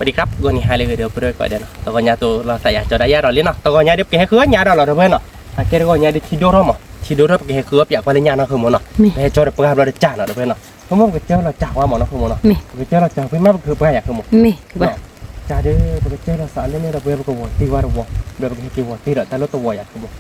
สวัสดีครับวันนี้ไฮเลยเดี๋ยวไปด้วยก่อนเดี๋ยวนะตัวนี้ตัวเราใส่จะได้ยาเราเลี้ยเนาะตัวนี้เดี๋ยวเกี่ยคือยาเราเพื่อนเนาะแกก็ยาเดี๋ยวที่ดูเราหมดที่ดูเราเกี่ยคืออยากไปเลี้ยยาเนาะคือหมดเนาะให้จอดประกาศเราได้จ่าเนาะเพื่อนเนาะเพราะว่าเจ้าเราจ่าว่าหมดเนาะคือหมดเนาะเจ้าเราจ่าเพื่อนมากคือไปอยากคือหมดคือแบบจ่าเด้อเจ้าเราสารเล่นเราเพื่อนประกวดที่ว่าเราวอเดี๋ยวไปที่วอที่เราแต่เราตัววออยากคือหมด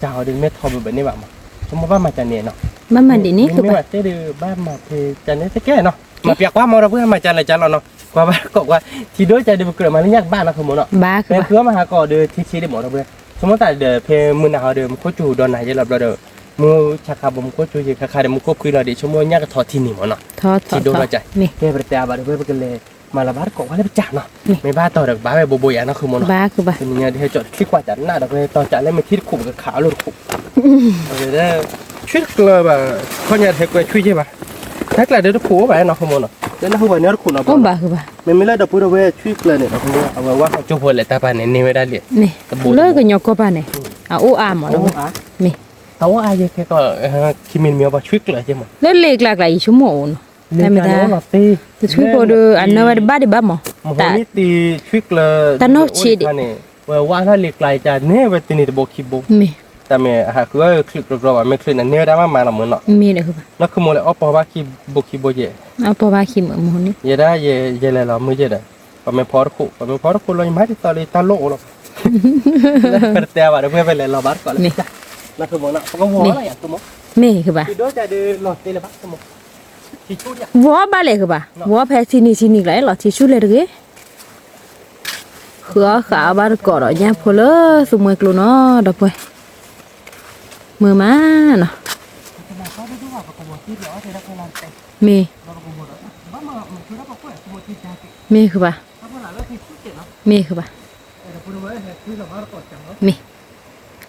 จ่าเดี๋ยวเม็ดทอแบบนี้แบบมาสมมติว่ามาจันเนี่ยเนาะบ้านมันดีนี่คือแบบเดี๋ยวบ้านมาที่จันเนี่ยจะแก่เนาะมาเปียกว่ามาเราเพื่อนมาจันเลยจันเราเนาะว่าบ้านก็ว่าที่ด้วยใจเดี๋ยวเกิดมาเลี้ยงบ้านเราคือหมดเนาะบ้าคือเป็นเพื่อมาหาก่อเดือที่ชี้ได้หมดเราเพื่อนสมมติแต่เดี๋ยวเพมือหนาวเดิมโคจูดอนไหนจะรับเราเด้อมือชักขาบมโคจูจะขาเดี๋ยวมือควบคุยเราเดี๋ยวชั่วโมงนี้ก็ทอดที่นี่หมดเนาะที่ดูเราใจเนี่ยประเดี๋ยวบ้านเพื่อนกันเลยมาละบ้านก่อว่าได้ประจักษ์เนาะไม่บ้านต่อเด็กบ้านไปโบยๆนะคือหมดเนาะบ้าคือบ้าเป็นยังไงที่จอดที่กว่าจัดหน้าเด็กเลยตอนจัดแล้วไม่คิดขุ่มกับขาหลุดขุ่มโอเคได้ช่วยเลยแบบคนอยากเทคไว้ช่วยใช่ปะถ้าเกิดเดี๋ยวขู่ไปเนาะคือหมดเนาะแล้วนั่งไว้เนื้อขุ่นเนาะบ้าคือบ้าไม่ได้ดับพูดเอาไว้ช่วยเลยเนี่ยเราคือเอาไว้ว่าเขาจุ่มเลยแต่ป่านนี้ไม่ได้เลยนี่เลิกกันยกก็ป่านนี่อู้อาหมดแล้วนี่แต่ว่าอาเยแค่ก็คิมินเมียวว่าช่วยเลยใช่ไหมเลิกเล็กหลากหลายชั่วโมงแต่ไม่ได้จะช่วยพอดูอันนั้นว่าบ้าดิบ้าหมอแต่ตีช่วยเลยแต่นอกชีดิว่าถ้าเล็กไกลจะเนี่ยเวทีนี่จะบอกคิโบแต่เมื่อหากว่าคลิกเราไม่คลิกนั่นเนี่ยได้มาละเหมือนเนาะมีเลยคือแล้วคือโมเลยอ้อปอว่าคิโบคิโบเย่อ้อปอว่าคิโมโมนี่เย่ได้เย่เลยเรามือเย่ได้ก็ไม่พอร์คุเรายังไม่ได้ตอนเลยตาโลหรอกเป็นแต่ว่าเดี๋ยวเพื่อนไปเลยเราบัดก่อนเลยแล้วคือโมนะเขาก็วัวอะไรอย่างตัวโมมีคือบ้าที่ด้วยจะดูหลอดตีเลยบัดตัวโมที่ชุดเนี่ยวัวบ้าเลยคือบ้าวัวแพ้ที่นี่ไรหรอที่ชุดเลยหรือคือขาบ้านก่อนเนี่ยพอเลยสมัยกลุ่นเนาะดับไปมือมาเนาะมีคือปะมีคือปะมี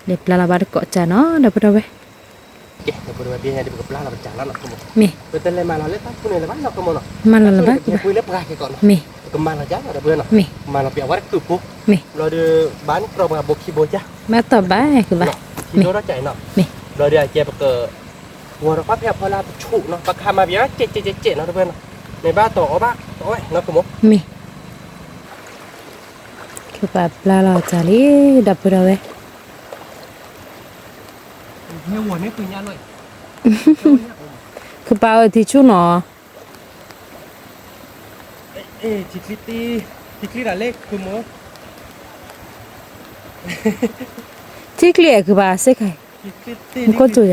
เด็บลาลาบาร์เกาะจ้าเนาะเดี๋ยวไปดูไปเดี๋ยวไปดูไปเนี่ยเดี๋ยวไปปลาเราไปจับแล้วเนาะมีเป็นเต้นเลยมาเราเล่นตั้งคุณเลยบ้านเราก็มองเนาะมาลาลาบาร์คุยเล็บปลาแค่ก่อนมีก็มาเราจ้าเราเพื่อนเนาะมาเราเปียกวัดคือปุ๊บเราดูบ้านเรามาบุกขี้โบจ้ามาต่อบ้านคือบ้านที่เราใจเนาะเราเดี๋ยวเจ็บเกิดวัวเราพับแผลพอเราฉุกเนาะปากคามาเบี้ยเจ๊เนาะเพื่อนเนาะในบ้านต่อบ้านโอ้ยเนาะคือมุกมีคือแบบปลาเราจ้าลีดับไปเลยเนี่ยวัวนี่คือยาเลยคือปลาที่ชู้เนาะทิคลิอะไรคือมุกที่เคลียร์คือปลาเสกไงมันก็จุย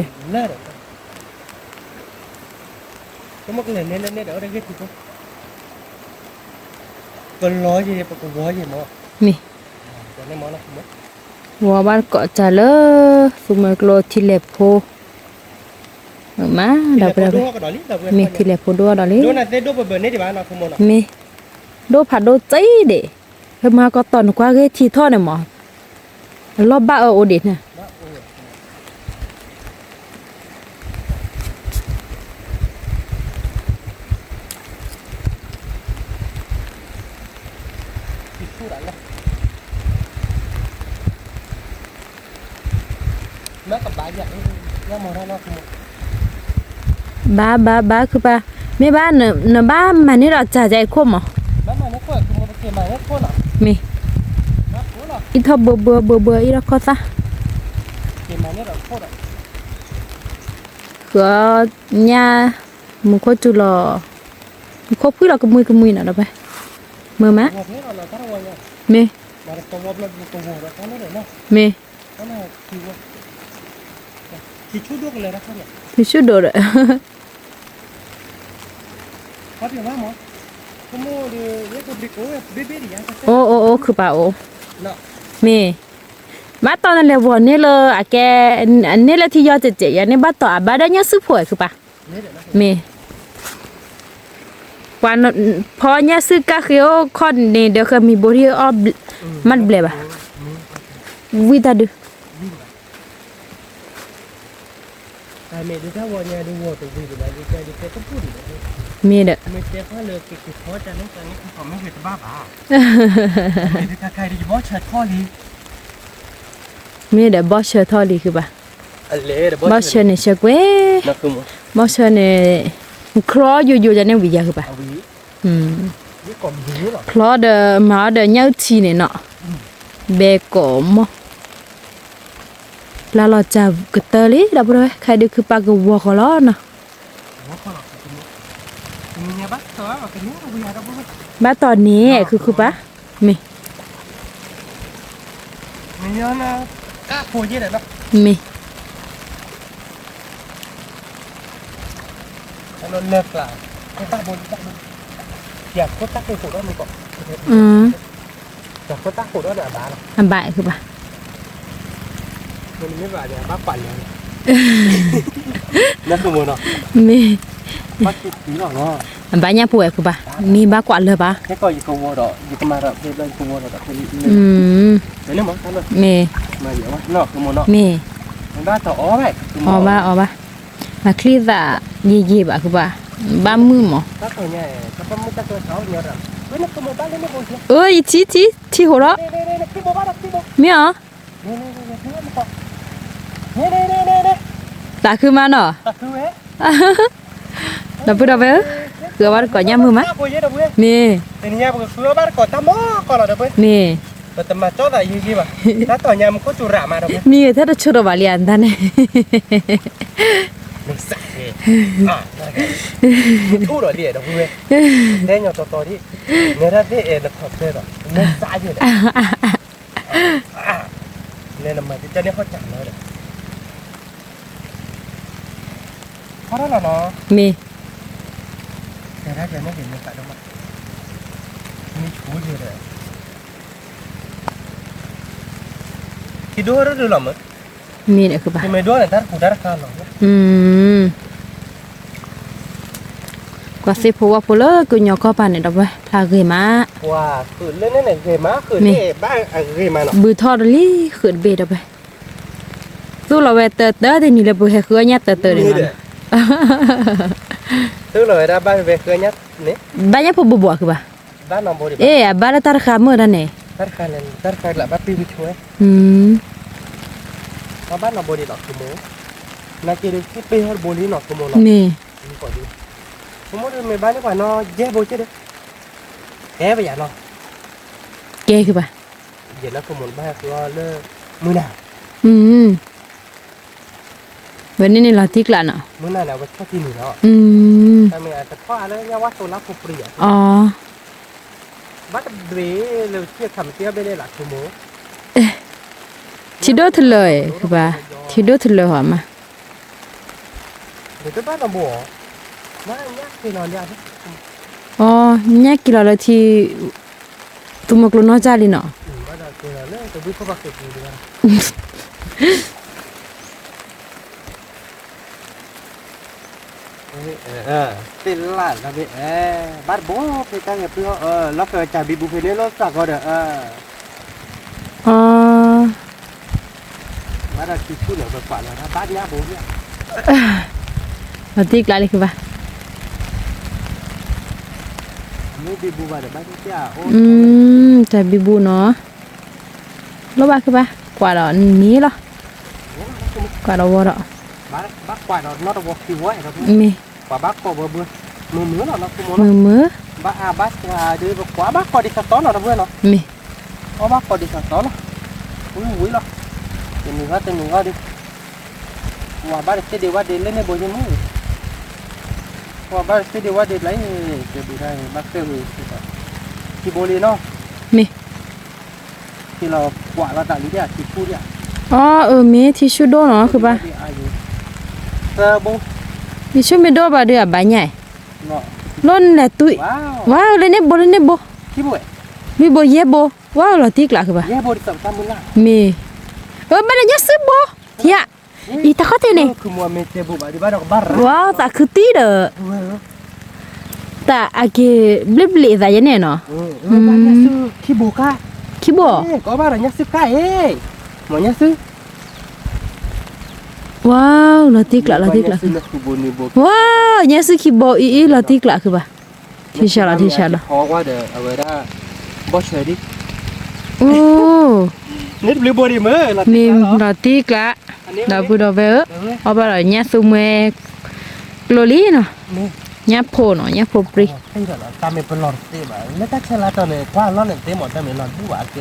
ก็มันเลยเนี่ยเดี๋ยวได้กี่ตัวก็ร้อยยี่ปกวัวยี่มั้งมีแต่ในมั้งนะมั้งวัวบ้านเกาะจ่าเลยสมัยกลัวที่เล็บโพมาดับไปเลยมีที่เล็บโพดัวดอลลี่ดูน่ะได้ดูเบอร์นี่ดีบ้านเราขโมยมีดูผัดดูใจเด็เฮ้มาก็ตอนกว่าเฮ้ทีท่อเนี่ยหมอรอบบ้าโอเด็ดเนี่ยแม่กับบ้านอย่างนี้แม่มองได้เนาะคือบ้าคือปะไม่บ้านเนี่ยบ้านมันนี่เราจ่ายใจคุ้มหรอบ้านมันนี่ก็คือมันเป็นมันนี่คุ้มหรอมีอีทบเบื่ออีรักก็ซะเป็นมันนี่เราคุ้มหรอก็เนี่ยมึงโคจุลมึงโคพื้นเราก็มือน่ะเราไปมือมะมีมีที่ชุดดูกันเลยนะครับเนี่ยที่ชุดดูเลยครับอย่างว่าหมอขโมยเรื่องบริโภคเบเบ้ดิยังโอ้คือเปล่ามีบ้านตอนนั้นเลยวันนี้เลยอะแกอันนี้เลยที่ยอดเจ๋อย่างนี้บ้านต่อบ้านได้ยังซื้อผัวคือปะมีวันพอเนี่ยซื้อกาเขียวคอนนี่เดี๋ยวเคยมีบริออบมันเบลบ่ะวิตาดูแต่เมื่อดูถ้าวันนี้ดูวัวตัววิ่งไปดูแกก็พูดอีกมีเด้อไม่เจ้าเขาเลยเก็บพ่อจะนี่ตอนนี้เขาไม่เห็นบ้าดูถ้าใครดีบอสเชิดพ่อดีมีเด้อบอสเชิดท่อดีคือปะบอสเชิดเนี่ยเชิดเว้ยบอสเชิดเนี่ยครออยู่จะเนี่ยวิญญาคือปะ นี่ก่อนหิวหรอ คลอเดมาเดเนื้อทีเนี่ยเนาะเบกอมแล้วเราจะกระเตอลี่ดับเลยใครดูคือปากกัวเขาล้อเนาะ มีบ้าตัวกันนี้เราอยากได้ บ้าตอนนี้คือปะมี มีเยอะนะก้าโผล่เยอะเลยเนาะ มี เราเลิกละตาบนอยากโคตรตาโผล่ได้มั้ยก่อนอยากโคตรตาโผล่ได้แบบบ้า อันบ่ายคือปะ มันไม่แบบเนี่ยบ้าปั่นเลยนั่นคือมันเนาะ มี บ้าติดถึงหรอเนาะ อันบ่ายเนี่ยป่วยคือปะมีบ้ากว่าเลยปะ แค่ก็อยู่กับวัวดอกอยู่กับมาแบบเดินกับวัวดอกคนนี้เดี๋ยวนี้มั้งท่านเลย มี มาเดี๋ยวว่าเนาะคือมันเนาะ มี มันบ้าต่ออ๋อไหม อ๋อปะมาคลีดอะยี่บะคือปะบ้ามือหมอ ถ้าตัวใหญ่ถ้าเป็นมุกตัวเช้าเนี่ยนะเว้ยนักตัวบ้านเล่นไม่บ่อย เอ้ยที่หัวเราะ นี่ที่บ่บ้านที่บ่ มีเหรอ นี่ ตาคือมาเนาะ คือเว้ย ดับเบิลคือว่าก่อนย่ำมือมั้ย บ่เยอะดอกเว้ย นี่ แต่นี่บ่คือบ้านก่อนตามก่อนละดอกเว้ย นี่ แต่มาจ้อได้ยี่บ่ถ้าตัวใหญ่มันก็จุระมาดอกเว้ย มีถ้าจะชุดบาลีอันนั้น ไม่สักเลยทู่ดอกเดียดอกเว้ยเด้งต่อที่เนี่ยถ้าได้เอ็นขอบเด้ดอกเนี่ยสายอยู่เนี่ยนำมาจะเนี่ยเขาจับเลยเพราะนั่นเนาะ มี แต่ถ้าจะไม่เห็นมันตัดออกมามีชูเยอะเลยคิดดูว่าดูหรอมั้ง มีเนี่ยคือปะ ทำไมดูเนี่ยถ้าผู้ได้ราคาหรอ กว่าสิพูเลกูยอก็ปานเนี่ยดับไว้พลาเกยมา ว่าขืนเล่นเนี่ยเกยมาขืนนี่บ้านเกยมาเนาะ บือทอดลี่ขืนเบดับไปสู้เราเวเตอร์แต่นี่เลยบือให้คือเนี่ยเตอร์เลยมัน ซื้อเลยได้บ้านเวคือเนี่ยนี่ บ้านเนี่ยพอบัวคือปะ บ้านน้องบริ เอ๊ะบ้านละตาราคาเมื่อนั้นเนี่ย ตารการเลยตารการละบ้านปีวิช่วยเพราะบ้านน้องบริหรอกคือโมนักเรียนที่ไปหาบริหรอกคือโมเนาะ มี มีก่อนดีสมมติมีบ้านนี่กว่าเนาะเย่โบเจ๊เด้แก่ไปอย่างเนาะ แกคือปะ เย็นแล้วคือหมดบ้านคือว่าเลิกมือหนาว วันนี้นี่เราทิกละเนาะ มื้อนั้นน่ะว่าชอบที่นี่เนาะแต่ไม่อาจจะเพราะอะไรเนี่ยว่าตัวรับผู้เปลี่ยน อ๋อ บัดเบรเลยเที่ยวทำเที่ยวได้เลยหลักชั่วโมง ที่โดดเลยคือปะที่โดดเลยหรอมา เดี๋ยวจะบ้านเราบ่มาเนี่ยคือนอนยาก อ๋อเนี่ยกิโลละที่ตุมกลุนอจาลีเนาะ บ้านเราคือนอนเลยแต่วิเคราะห์เกิดอยู่ดีเป็นหลานนะพี่บ้านโบไปตั้งเพื่อแล้วก็จะมีบุฟเฟ่ต์รสสักก็เด้ออ๋อ บ้านเราคิดพูดเหลือแบบกว่าแล้วนะบ้านเนี้ยโบเนี่ย เราทิกละเลยคือปะ ไม่บีบูบ้านเดี๋ยวบ้านเจ้าโอ้ แต่บิบูเนาะแล้วบ้าคือปะกว่าเรานี้เหรอกว่าเราวอเรา บ้านกว่าเรานอตวอคิวไว้เรา มี กว่าบ้านก็เบื่อมือเราเนาะคุณม มือ บ้านบ้านเดี๋ยวกว่าบ้านก็ดิสตอนเราเบื่อเนาะ มี อ๋อบ้านก็ดิสตอนเนาะอุ้ยเนาะเดี๋ยวมึงก็ดิว่าบ้านเดี๋ยวว่าเดี๋ยวเล่นในบ่อยังมือว่าบ้านเดี๋ยวว่าเดี๋ยวไรเดี๋ยวได้บ้านเตอร์ที่โบลีเนาะ มี ที่เรากว่าเราตัดลิ้นเนี่ยที่พูดเนี่ย อ๋อมีทิชชู่โดเนาะคือปะ โบ ทิชชู่ไม่โดบะเดือใบใหญ่ เนาะ ล้นแหละตุ้ย ว้าว เลยเนี่ยโบที่บ่ มีโบเย่โบว้าวเราทิกละคือปะ เย่โบดิสัมพันธ์มึงล่ะ มีบ้านเนี่ยซื้อโบเทียอีตาเขาเตนี่ คือมัวเมเตบุบะdiบ้านเราบ้าน ว้าวตาคือตีเด้อตาอาเกบลิบลิซะยะเนี่ยเนาะ บ้านเนี่ยซื้อที่บุกะ คิบ่ ก็บ้านเราเนี่ยซื้อกะหมอเนี่ยซื้อ ว้าวเราติกละ ว้าวเนี่ยซื้อคิบ่อีเราติกละคือปะที่ชาละพอว่าเด้อเอาไว้ได้บ่เฉยดิ โอ้ นิดบลิบอดีมื้อละ นี่เราติกละเราพูดเอาไว้เอาไปเราเนี่ยซูเมโลลีเนาะ nhá phô nó nhá phô pri ไอ้เด้อตามเป็นหลอดเต็มอ่ะแล้วถ้าเชลาตอนนี้ว่าร้อนเต็มหมดแต่ไม่ร้อนผู้ว่าแก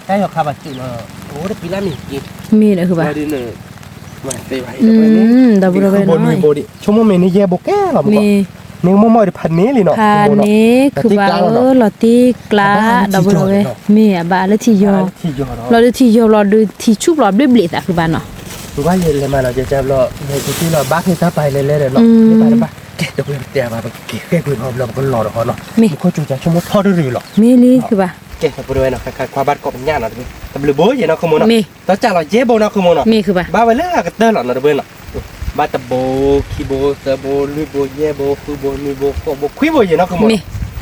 ใกล้กับคาบาจิเนาะโอ้ได้ปีละนี่กิน mi nữaคือ ว่า ba ดิเนอว่าเตะไว้แล้วไปนี่ da bura คื be อบนมี nói บดิชั่วโมงนี้แย่บ่แก่หรอมั้ง mi เนี่ยมอๆพันนี้เลยเนาะ pa ne คือ ba lo ti kla da bura be mi à ba le thi yo ที่ยอเนาะ lo thi yo lo thi chup lo ble ble ta คือ ba เนาะ คือว่าเลยมาเราจะจับเราในที่เราบ้าที่ถ้าไปเลยเลยเนาะนี่ไปบ้าแกเดี๋ยวเตะมาแกคุยพร้อมเราก็รอเนาะมีคนจูจะชั่วโมงทอดหรือหรอ mi li คือ ba แกจะไปด้วยเนาะความบ้านก็เป็นย่านเนาะแต่บลูโบยเนาะคือมันเนาะ mi ตอนจ่าเราเจ็บโบเนาะคือมันเนาะ mi คือ ba บ้าไปเลยก็เตอร์หรอเนาะเบนเนาะบ้าตะโบคีโบตะโบลุยโบเย่โบคือโบมีโบก็โบคุยโบเนาะคือมัน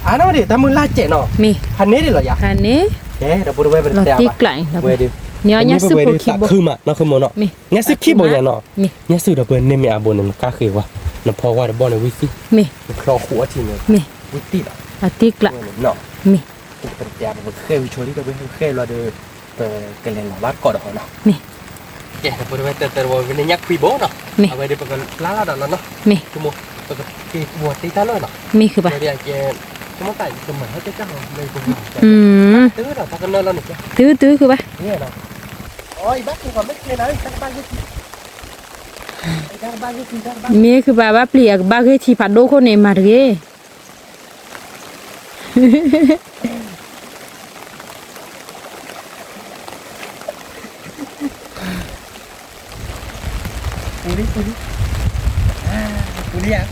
อ่ะเนาะดิแต่มึงลาเจเนาะ mi พันนี้ดิเหรอยะ pa ne แกเดี๋ยวไปด้วยเป็น lo เตะ ti มา kla da เวดิ nya nya su po ki bo คือมาเนาะคือมันเนาะ mi เนี่ยสิขี้บ่เนี่ยเนาะ mi เนี่ยสิเดี๋ยวเปิ้นเนี่ยมีอาบนนึงก็คือว่าน้ำพอว่าเดี๋ยวบ่ในวิซี mi คลอหัวทีนึง mi วิตีอ่ะ a ti kla เนาะ mi เป็นแจมบ่เคยวิชวลที่ก็บ่เคยรอเด้อกันเล่นวัดก่อนเนาะ mi แกบ่ได้แต่ว่าเป็นยักษ์คุยบ่เนาะ mi เอาไว้เดี๋ยวก็ลาๆเนาะ mi ชั่วโมงก็ตีบัวตีตาเลยเนาะ mi คือ ba เดี๋ยวแกชั่วโมงใต้สมัยเฮาจะจังเลยตรงนี้ ตื้อเนาะถ้ากันเนาะนี่ tu คือ ba เนี่ยเนาะโอ้ยบักคือก็ไม่เคยนะตั้งบ้านอยู่ที่ตั้งบ้านอยู่ที่ตั้งบ้าน mi คือ ba ba pli ba ke thi pha do ko ne ma de ปุริปุริอ่ะ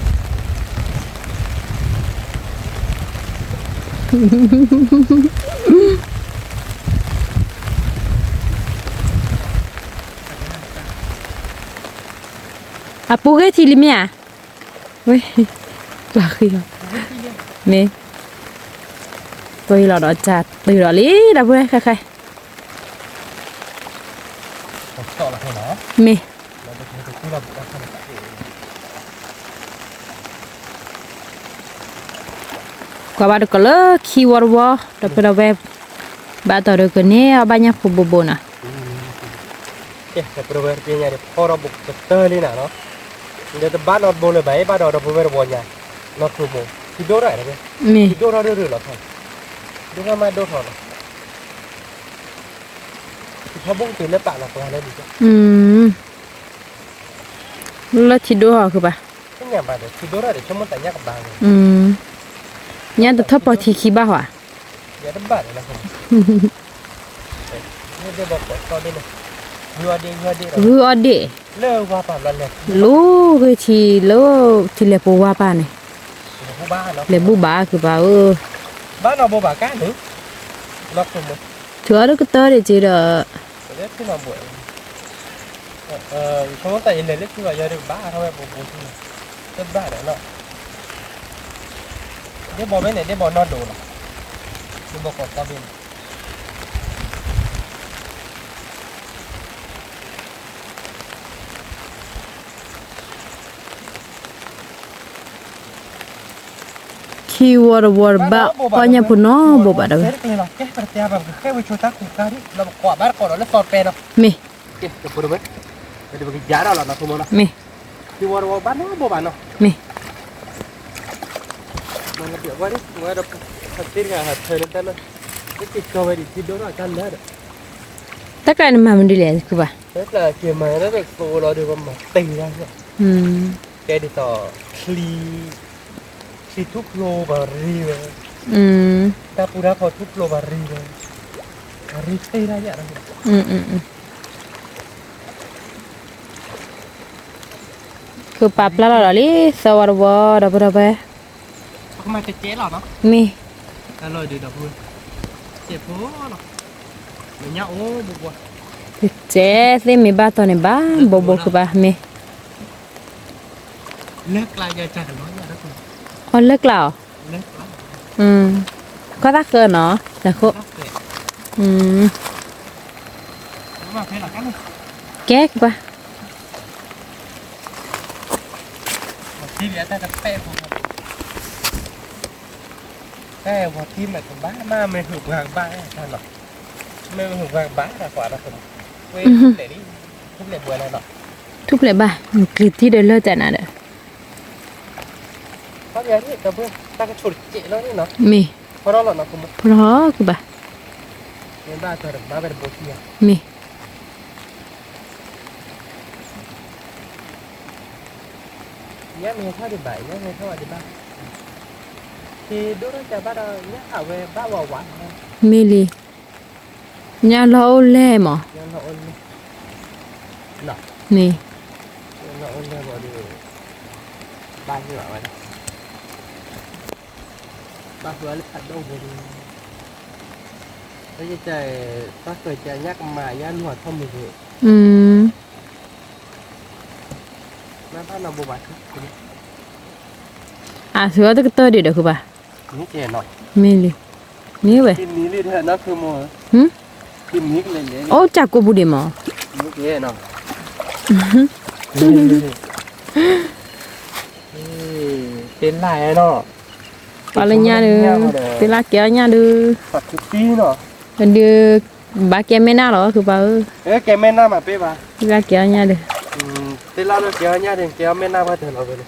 à bố cái thì lim à喂là khi nào nè tôi là đó chặt từ đó lý đã vui khai khai ผมต่อละให้เนาะ nè เราจะเป็นที่เราทำ qua ba được có lỡ khi war war đập vào web ba tao được cái nè banyak bobo nè เอ๊ะแต่ประเวณเนี่ยพอเราบุกเตอร์นี่นะเนาะเดี๋ยวบ้านเราโบเลยไปบ้านเราประเวณบอลใหญ่เราคือโบที่โดดอะไรเนี่ย nè ที่โดดเราเรื่อยๆหรอครับดูว่ามาโดดถอดที่เขาบุกตื่นแล้วปะหลักอะไรดีจ้ะ là thì đồ hả cứ ba ที่เนี่ยบ้านเดี๋ยวที่โดดอะไรชั่วโมงแต่ยากกับบ้านเลย nhà tôi thấp bao thì khi ba hả อย่าดับบ้านเลยนะครับนี่เดี๋ยวบอกก่อนดิเนี่ยยัวดี vừa để เลิกว่าป่ะเราเลย lú cái thì lẹ bố qua ba này ผู้บ้านเนาะ lẹ bố ba cứ ba บ้านเราโบบาก้าหรือล็อกตรงมือ thừa đó cái tơ để chỉ đỡ เล็กขึ้นมาบ่อยชั่วโมงแต่ยังเล็กขึ้นมาเยอะเลยบ้าทำไมบ่บ่ขึ้นเล็กบ้าเนาะเดี๋ยวบอกไม่เนี่ยเดี๋ยวบอกนอนดูเนาะเดี๋ยวบอกกดตาบิน khi war ba banyak pun no bo ba dah เล็กเลยเนาะแค่ประเดี๋ยวแบบแค่วิชวลตาคู่กันเราบอกกว่าบ้านก่อนเราเล่นฟอร์เป็นเนาะ mi เดี๋ยวพูดไปเดี๋ยวบอกยาเราเนาะคุณมเนาะ mi ที่ว่าบ้านเนาะบ่บ้านเนาะ mi มันเดี๋ยวว่าดิว่าเราขัดตีกันหัดเธอเล่นแต่ละไม่ติดตัวไปดิติดโดนอะไรกันเลย tất cả nó mà mình đi liền cứ ba นั่นแหละเกี่ยวมาแล้วแบบโตเราดูว่ามันตีได้เนี่ย แกติดต่อคลีทุกโลบารีเลยตาปูระพอทุกโลบารีเลยบารีเต้ได้เนี่ยนะ คือปรับแล้วเราลิสวรรค์ว่าดับดับไป ทำไมจะเจ๊หรอเนาะ มี อร่อยดีดับเบิ้ลเจ็บหัวเนาะเหมือนเนี้ยโอ้บุกว่ะ เจ๊สิมีบ้าตัวในบ้านโบโบคือบ้ามี เลิกลายยาจากกันร้อนเนี่ยนะคุณ อ๋อเลิกแล้ว เลิกแล้ว ก็ถ้าเกินเนาะแต่ก็ รักเตะ แล้วมาเพลหลักกันเลย แก้คือบ้า ที่เหลือแต่กระเตะผมครับแต่ว่าที่มันเป็นบ้ามาไม่ถูกวางบ้าใช่หรอไม่ถูกวางบ้าแต่กว่านะผมเว้ยเตะนี่ทุกเล็บบัวอะไรหรอ ทุกเลยบ้ากรีดที่เดินเลิกแต่น่ะเด้อ ก็ ya ni ta bu ta ka chur che lo ni no มี พอเราหลอดนะคุณ พอคือบ่ เห็นบ้าเธอบ้าเป็นโบกี้อ่ะ มี เนี่ยมีข้าวดีบ่ายเนี่ยมีข้าวดีบ้าที่ดูแล้วจะบ้าเราเนี่ยเอาไว้บ้าหวาน มีลีญาเราแล่หมอ เนี่ยเราอุ่นเนาะ นี่ เราอุ่นเลยบ่ดีบ้าที่แบบว่าบ้าเพื่อเลยผัดดองบ่ดีแล้วจะใจถ้าเกิดจะยากมาย่าหนวดเข้ามือ อืม แม่บ้านเราบ่บาดคุณ อ่ะเสือตะกะเตอเดี๋ยวคือบ่ นี่เจ๋หน่อย มีลีนี่เว้ย ทีนี้เลยเถอะนะคือโม หึ ทีนี้เลยเนี่ย โอ้จักกูบ่ได้หมอ นี่เจ๋เนาะเป็นไรเนาะ ปลาญาเด้อเวลาเกี่ยวญาเด้อ ปักคุกกี้เนาะ เดือบาแกไม่น่าหรอคือบ่เออ แกแม่น้ามาเป๊ะป่ะ เวลาเกี่ยวญาเด้อ เต้นเล่าเรื่องเกี่ยวเนี่ยเรื่องเกี่ยวแม่น้าว่าเธอเราไปเลย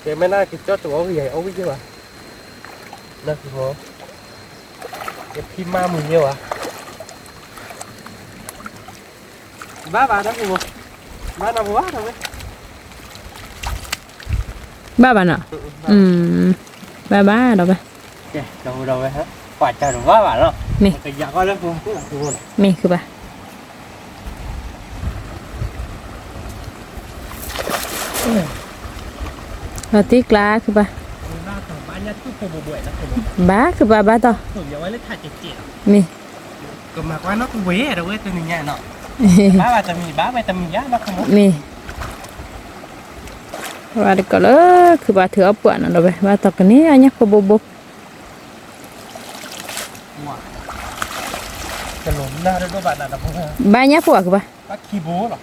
แกแม่น้าคิดจ้าตัวใหญ่เอาไว้ใช่ป่ะนั่นคือโหแกพี่มามือเยอะวะบ้านั่นคือโหบ้าหน้าบ้าทำไม บ้าบ่น่ะบ้าดอกไป แกเราไปฮะกวาดใจหรือว่าบ้าเนาะก็อยากก็เรื่องพวกทุกคน มีคือบ่เราตีกลาคือบ่ บ้าต่อบ้านยัดตู้โผล่บ่อยนะผม บ้าคือบ่บ้าต่อ ผมอย่าไว้เล่นถ่ายเจ๊ะ มี ก็มากว่านักเวทเราเว้ยตัวนี้เนาะบ้าว่าจะมีบ้าไปจะมียะนักขโมย มีว่าก็เลยคือบ่ถือเอาปวดน่ะดอกไปว่าต่อกันนี้อันนี้ก็บ่ จะหลงหน้าด้วยบ้านนะพวก บ้าเนี้ยปวดคือบ่ บ้าคีโบหรอ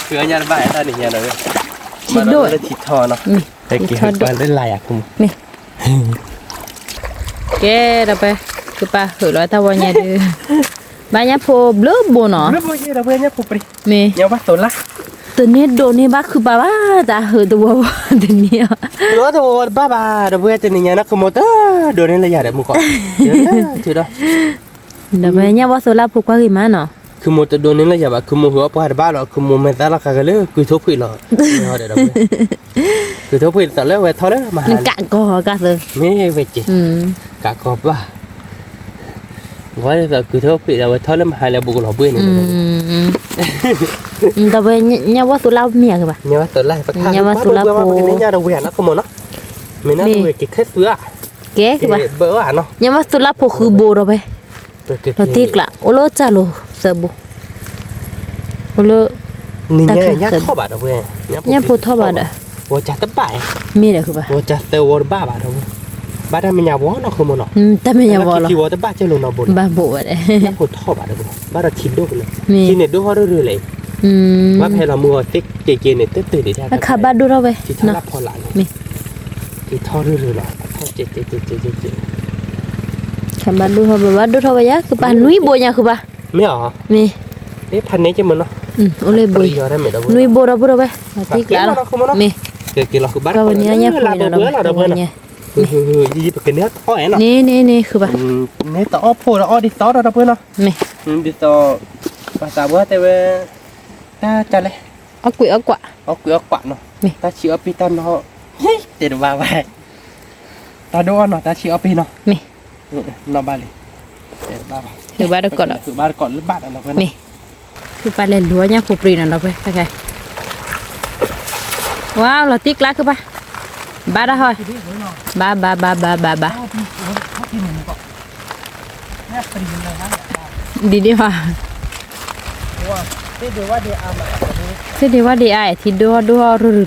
คืออันยันบ้าตอนนี้ยันเลย ชิดด้วย ทิดทอเนาะ มี เกี่ยวกับเล่นลายอ่ะคุณ มีแกดอกไปคือป่ะหือร้อยตะวันเนี่ยดื้อบ้าเนี้ยโพบลูบ่เนาะ เรื่องพวกนี้เราเพื่อนเนี่ยปุ๊บไป มี ยังว่าตัวละ ตัวนี้โดนนี่บ้าคือบ้าตาหือตัวตัวนี้ รู้ตัวบ้าเราเพื่อนตัวนี้นักขโมยโดนนี่เลยอย่าเดี๋ยวมึงก่อนถือได้ เดี๋ยวไปเนี่ยว่าโซล่าผูกว่ากี่มันเนาะ คือโมจะโดนนี่เลยอย่าแบบคือโมหัวปวดบ้าหรอคือโมไม่ตาละกันเลยคือทุบผิดหรอเดี๋ยวคือทุบผิดแต่แล้วเวทเท่านั้นมา นึกกะกอกะเซอ ไม่เวจิกะกอบว่าว่าแต่คือทุบผิดแล้วเวทเท่านั้นมาหาแล้วบุกหลอกเบื่อนี่แต่ไปเนี่ยว่าโซล่าเมียคือป่ะ เนี่ยว่าตัวแรกประธานว่าตัวแรกโอ้ยเนี่ยเราเวียนนะขโมยเนาะไม่น่าเวียกิแค่เสื้อ แกคือป่ะ เบอร์อ่ะเนาะ เนี่ยว่าโซล่าผูกคือโบเราไปเราตีกละโอโลจ้าโลเซบุโอโล นี่เนี่ยยักษ์ท่อบาดเอาเว้ย เนี่ยพูดท่อบาดอ่ะ ว่าจะตั้งบ่าย มีอะไรคือป่ะ ว่าจะเตวบ้าบาดเอาบ้าได้ไม่ยาวเนาะขโมยเนาะ แต่ไม่ยาวหรอ ที่ว่าจะบ้าเจ้าลงนบน บ้าโบอะไร ยักษ์พูดท่อบาดเอาบ้าเราคิดดูเลยคิดเนี่ยดูเขาเรื่อยๆเลยว่าเพลามัวติ๊กเกย์เนี่ยตื่นดีแท้ แล้วขับบ้านดูเราไป ที่ท่ารับพอหลานที่ท่อเรื่อยๆหรอท่อเจ๊ขับบ้านดูเราไปบ้านดูเราไปยะคือป่ะนุ้ยโบยะคือป่ะ ไม่หรอ มี นี่พันนี้จะมันเนาะ โอเลยโบย ได้ไหมเรา นุ้ยโบเราไปตีกละมี กินเราคือบ้าน ก็วันนี้เนี่ยพูดเราไปเนี่ย ยี่ปกันเนื้อท่อเอ็นเนาะ นี่คือป่ะ เนี่ยต่อพูดแล้วดิต่อเราเพื่อนเนาะ มี ดิต่อภาษาว่าแต่ว่าถ้าจะเลย เอากุยเอากว่า เอาเกลือกว่าเนาะถ้าเชื่อปีตันเนาะเดี๋ยวว่าไปตาโดนเนาะตาเชื่อปีเนาะ มี เนาะบ้านเลยเดี๋ยวบ้า คือบ้านก่อน คือบ้านก่อนหรือบ้านเราเพื่อน มีคือไปเล่นรั้วเนี่ยผูปรีนั่นเราไปโอเคว้าวเราตีกละคือป่ะบ้าได้เหรอบ้า ที่หนึ่งก่อนแม่ปรีเลยนะ ดีว่ะ ว่าที่ดูว่าเดี๋ยวเอามา สิดีว่าดีไอที่ดูรู้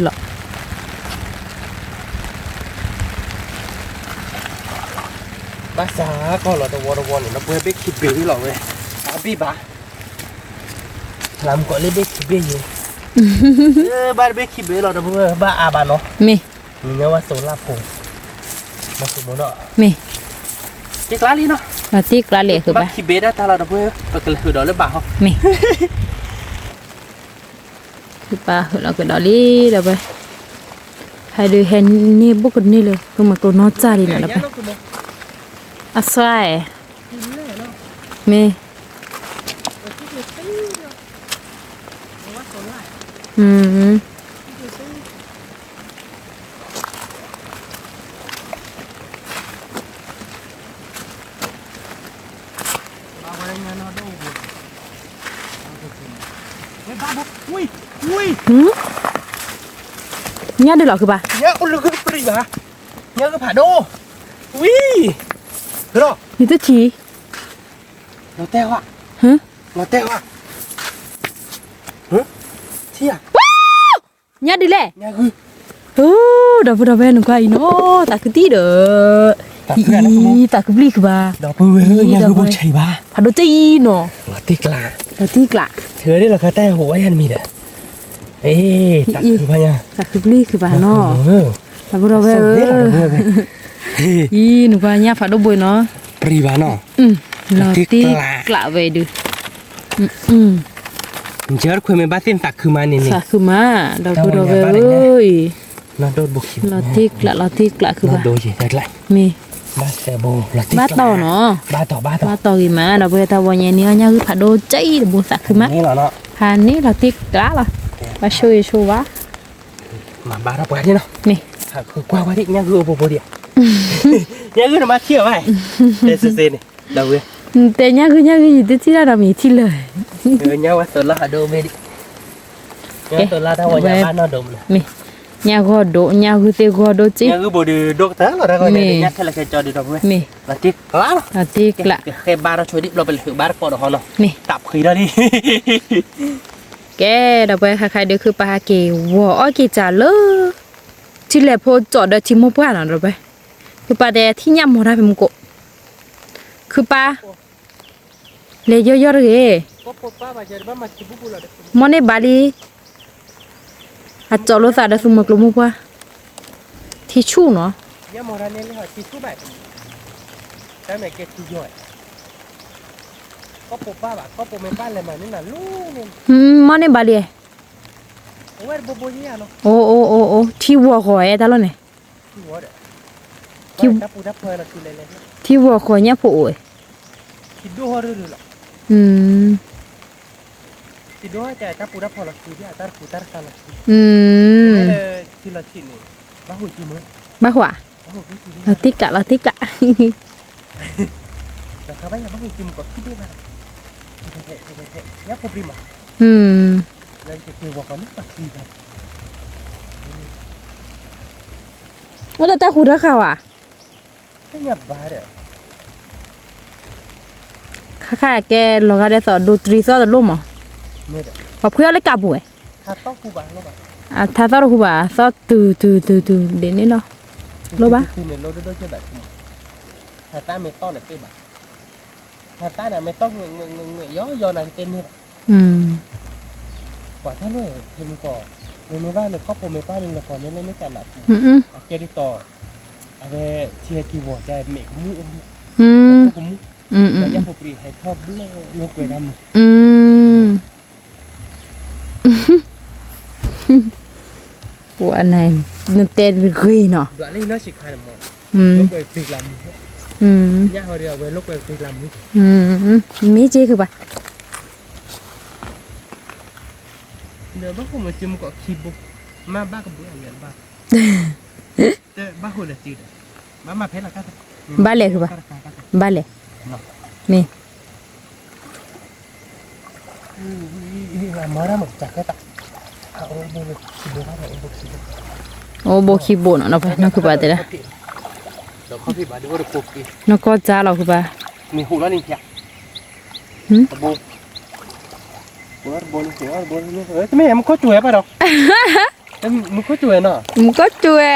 หรอ ภาษาก็เราตัววนๆเราเพื่อไปคิดเบลล์หรอกเว้ยพี่บ้าทำก่อนเลยไปคิดเบลล์อยู่บ้านไปคิดเบลล์เราเพื่อบ้าอาบานเนาะ มี นี่เนี่ยว่าโซล่าโพมาสมมติเนาะ มี จิกลาลีเนาะ là tiếc là lệคือ บั ba กคิเบด้าตาเราเพื่อบักเลยคือดอกเลยบ่าว mìคือba là cái đó đi rồi ba hai đứa hẹn ni bốc cái niเลยคือmà cô nó ra đi nữa là ba à sai mì nhá được lọคือba nhớ con lừa cái gì mà nhớ cái phả đô ui được rồi như thế chi nó teo à hả nó teo à hả chi à nhá đi lẹ nhớ gư đâu về nó quay nó ta cứ tí đỡ ta cứ bliคือba ดอกเปื้อนยังคือบ่ใช่บ้า phá đồ chi nó ลาติกลา là tiếc lạ เธอได้หรอคะแต่หัวยันมีเด้อเอ๊ะตักคือพะเนี่ย ta cứ bliคือba nó เออ ta đâu về nó qua nhá phá đồ bồi nó ปรีบาเนาะ là tiếc lạ về được เจอคุยไม่บ้าเส้นตักคือมานี่นี่ saคือมาđâu về ơi นอนโดดบุกขิม là tiếc lạ คือ นอน ba โดดสิได้ไร mi บ้าแซโบลาติก ba to nó บ้าต่อ ba to gì mà đâu về tao vào nhà nia nhá cứ phá đồ cháy bùn saคือมา นี่เหรอเนาะ hà ní là tiếc lạ rồi ba show vá มาบ้าเราไปนี่เนาะ mi คือกว่าว่าดิยังคือโบโบเดียยังคือมาเที่ยวไปเดซเซนี่เดาเว้ย แต่nhá cứ gì thế chỉ là làm gì thì lời ยังว่าตัวละโดเมดิยังตัวละถ้าว่าอย่างบ้านนอดมนะ mi nhà gò độ nhà cứ tê gò độ chứ ยังคือบ่ดีดอกเตอร์เราก็เนี่ยยัดแค่ละแค่จอดีดอกเว้ย mi ลาติกล้า là tiếc lạ แค่บ้านเราช่วยดิเราไปถือบ้านก่อนเนาะ mi ตับขี้แล้วดิ cái đâu phải khai đượcคือปลาเกวอกี่จ่าเลยทีแรกพอจอดได้ที่มอบ้านน่ะเราไปคือปลาแต่ที่ย่ำหมดได้เป็นมุกคือปลาเลยเยอะๆเลยมอในบาลีอาจอดรถสาดสมักลมุกว่าที่ชู้เนาะ ยังมองร้านนี้เลยเหรอที่ชู้แบบแต่แม่เก็บที่ย่อยก็ปลูกบ้าแบบก็ปลูกไม่บ้านเลยมันนี่น่ะลูกนี่ มอในบาลี โอ้ยโบโบยี่อ่ะเนาะ โอ้ที่วัวขอยตาแล้วเนี่ย ที่หัวเด้อที่ดับปูดับเพลินเราคือเลย ที่วัวขอยเนี่ยผู้โอ้ย คิดดูหัวเรือหรอคิดดูว่าแต่ดับปูดับเพลินเราคือที่อาจารย์ปูตาร์กันเราคือที่เราชินนี่บ้าหุ่นจีมือ บ้าหัวเราติ๊กกะแต่เขาไม่อยากบ้าหุ่นจีมือก็คิดดูแบบยักษ์พอดีมั้ยแล้วจะคือว่าเขาไม่ปักทีแบบ ว่าแต่หูรักเขาอ่ะ ไม่อยากบ้าเด้อ ค่ะแกลองกันได้สอนดูตรีซอดลุ่มอ่ะ เนี่ยเด้อ พอเพื่อนเลยกลับบุ๋ย ถ้าต้องกูบ้าแล้วบ้า ถ้าซอดหูบ่าซอดตูเดี๋ยวนี้เนาะรู้ปะ คือเนี่ยเราได้จะแบบถ้าตาไม่ต้องเนี่ยเป็นแบบถ้าตาเนี่ยไม่ต้องเงยย้อนอะไรเป็นเนี่ย กว่าถ้าเนี่ยเห็นก่อนในบ้านเนี่ยครอบครัวในบ้านเนี่ยก่อนเนี่ยไม่กันหลับเกดิต่ออะไรเชียร์กีวอร์ใจเมกมูมูแล้วยังพอปรีให้ชอบด้วยลูกไปทำอันไหนนึกเต้นไปคุยเนาะ đoạn này nó chỉ khai là một lúc về việc làm nhá hồi điều về lúc về việc làm mỹ chiคือปะ nếu bác không mà chim có khi bụng mà bác có bữa ăn nhận bác bác hồi là gì đấy bác mà thấy là các ba lệคือปะba lệ mi là mới ra một chặt cái tạโบคีโบเนาะเนาะเนาะคือปะแต่ละ เดี๋ยวเขาพี่บาดูว่าเดี๋ยวปุ๊บอีก เนาะก็จ้าเราคือปะ มีหูแล้วนี่เพียโบนี่เฮ้ยไม่เห็นมันก็จุ๋ยป่ะดอกมันก็จุ๋ยเนาะ มันก็จุ๋ย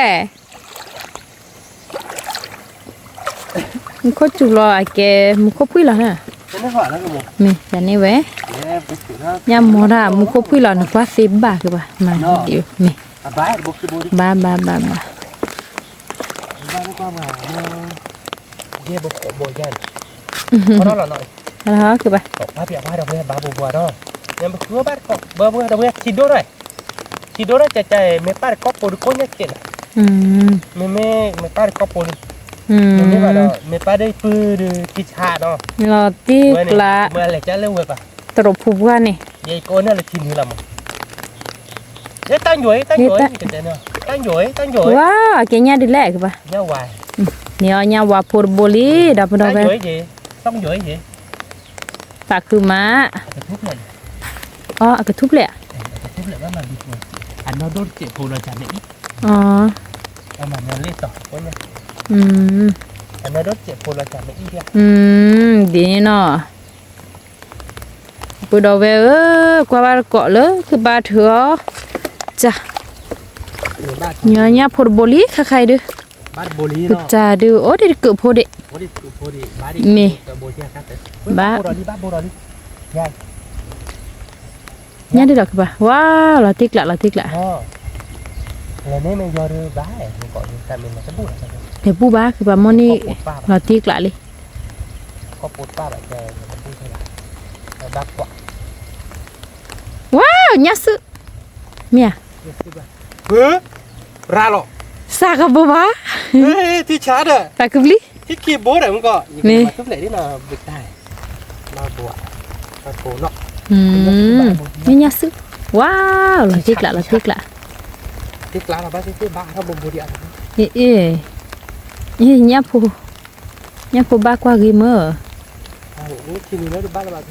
มันก็จุ๋ยรอแกมันก็พูดแล้วฮะ เป็นได้หวานแล้วกันมั้ง mi ya ni we เนี่ยไปสุดแล้ว ya mora mu ko pui la na kwa se ba ke ba ma dio mi บ้าบุกคือบุก ba บ้าก็มา เย่บุกโบยันเพราะเราหน่อย แล้วฮะคือไป บอกว่าเปียกว่าเราเพื่อนบ้าบัวเนาะยังบุกบัวบ้านก็บัวเราเพื่อนคิดด้วยคิดด้วยใจไม่ป้าก็ปวดก้นเนี่ยเก่งไม่ป้าก็ปวดไม่ว่าเราไม่ป้าได้ปืนกิชาเนาะ เราตีกละ เมื่อไรจะเล่าเว้ยป่ะ ตรบผู้ว่านี่ ยัยก้นนั่นแหละทีนี้ละมั้งยัยตั้งหยวยกันเนาะตั้งหยวย ว้าแกเนี่ยดีแลคือไป เยาวาย เนี่ยเนี่ยว่าพูดบุรีดับเรา ตั้ง ไป หยวยgìต้องหยวยgì ปากคือม้า กระทุบเลย อ๋อกระทุบเลย กระทุบเลยว่ามันดีกว่าอันเราโดนเจ็บโผล่จากไหน อ๋อ เอามันเล่นต่อคนเนี่ย อันนั้นรถเจ็บโผล่จากไหนอีกอ่ะ ดีเนาะปูดอกเวกว่าบาเกาะเลยคือบาเถือจ้ะเนี่ยพูดบุรีใครดู บ้านโบลีเนาะ จ้าดูโอ้เด็กเกือบพอดี โบลีโบลีบ้าน มี โบลีครับ บ้า โบลีบ้านโบลียาย เนี่ยดีดอกคือปะว้าวเราติ๊กละอ๋อแล้วนี่มันยอดเลยบ้ามันก่อนแต่มันจะพูดอะไร เดี๋ยวปูบ้าคือปะมอนี่เราติ๊กละเลย ก็ปวดป้าแบบแกมันพูดเท่าไหร่บ้ากว่า ว้าวเนี่ยสุเมีย เฮ้ยราหรอ สากับบ้า เฮ้ยที่ชาร์ดอะ สากับลิ ที่คีย์บอร์ดอะมันก็มาทุกไหนที่เราบึกได้เราบวกเราโผล่เนาะ เนี่ยสุว้าวเราติ๊กละที่กลางเราบ้านที่บ้านเราบ่มบูดีอะไร เนี่ยพูบ้ากว่ากี่มื้อ นี่ที่นี่แล้วบ้านเราบ้าน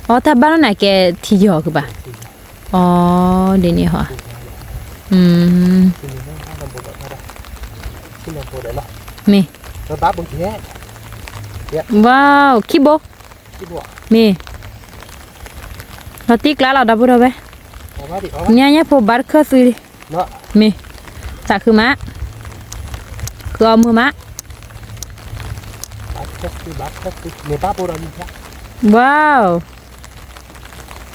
อ๋อถ้าบ้านไหนแกที่หยอคือปะอ๋อเดี๋ยวนี้เหรอที่นี่แล้วบ้านเราบ่มแบบที่เราโผล่ได้เนาะ มี เราบ้านบุญแท้ ว้าวคิโบ ที่บวก มีเราติ๊กละเราดับเราไปเนี่ยพูบาร์คซื้อ เนาะ มีสาคือมะคือเอามือมะ บ้านในบ้านโบราณนี่ครับ ว้าว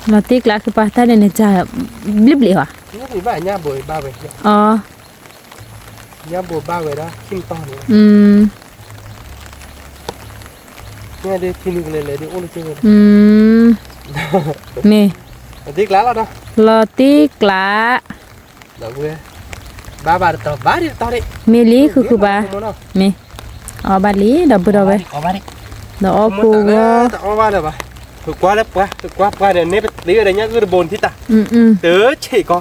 เราติ๊กละคือปะถ้าเดินจะบลิบลิวะ นี่บ้านย่าบ่อยบ้านเว้ย อ๋ย่าบ่อยบ้านเว้ยนะขึ้นต้นนี่เนี่ยเดี๋ยวที่นี่เลยเดี๋ยวโอ้ลูกเจ้ามี ติ๊กแล้วเนาะ เราติ๊กละ เดี๋ยวเว้ยบ้านต่อบ้านต่อดิ มีลีคือปะมีอ๋อบาลีดับเราไป เอาบ้านดิ เดี๋ยวพูก็ เอาบ้านเลยปะถูกกว่าแล้วปะถูกกว่าเนี่ยนี่เป็นเรื่องอะไรเงี้ยคือบนที่ตาเต๋อเฉยก็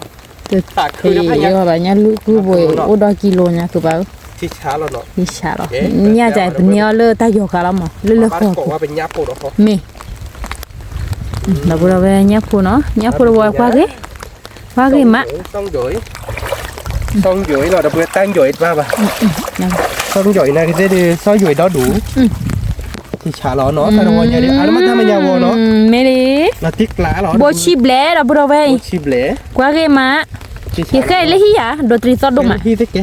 từ thìว่าแบบนี้ลูกคือบ่โอดกิโลเนี่ยคือแบบ ที่ช้าแล้วเนาะ ที่ช้าแล้วเนี่ยใจเป็นเนี่ยเลยตายกะละมั้งเลยขอ บอกว่าเป็นยาปูหรอครับ มีแล้วเราไปเนี่ยปูเนาะเนี่ยปูว่าว่ากี่มะ ต้องหยเราดับเบิลตั้งหยมาป่ะต้องหยนะคือได้ซอยหยđó đủที่ช้าแล้วเนาะถ้าเราว่าอย่างนี้อันนั้นมันทำมันยาวเนาะ ไม่ดี เราติ๊กหลาหรอ โบชิบเล่เราเราไป ชิบเล่ กว่ากี่มะที่เคยเลยที่ยาโดนตรีซอดดมอ่ะ ที่แก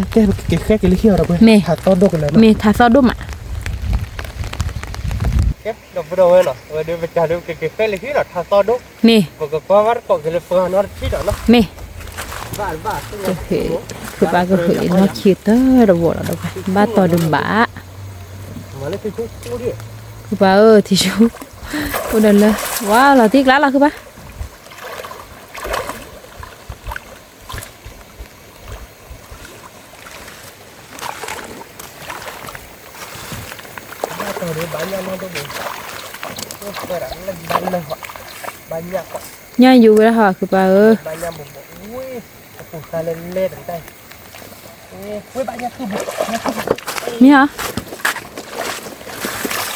แค่เลยที่เราไปหาต้นดกเลย มีทาซอดดมอ่ะ แกดอกบัวเนาะเดี๋ยวไปจ่ายดูแค่เลยที่เราทาต้นดก มี ก็วัดก็เลยเฟื่องนอนที่เนาะ มี บ้า คือป้าก็เคยนอคิดเราบอกเราไปบ้าต่อดึงบ้า มาเลยคือชูดิ คือป้าที่ชูอุดเลยว้าวเราติ๊กแล้วล่ะคือป้า Nha dù ra hảคือป้ามีฮะ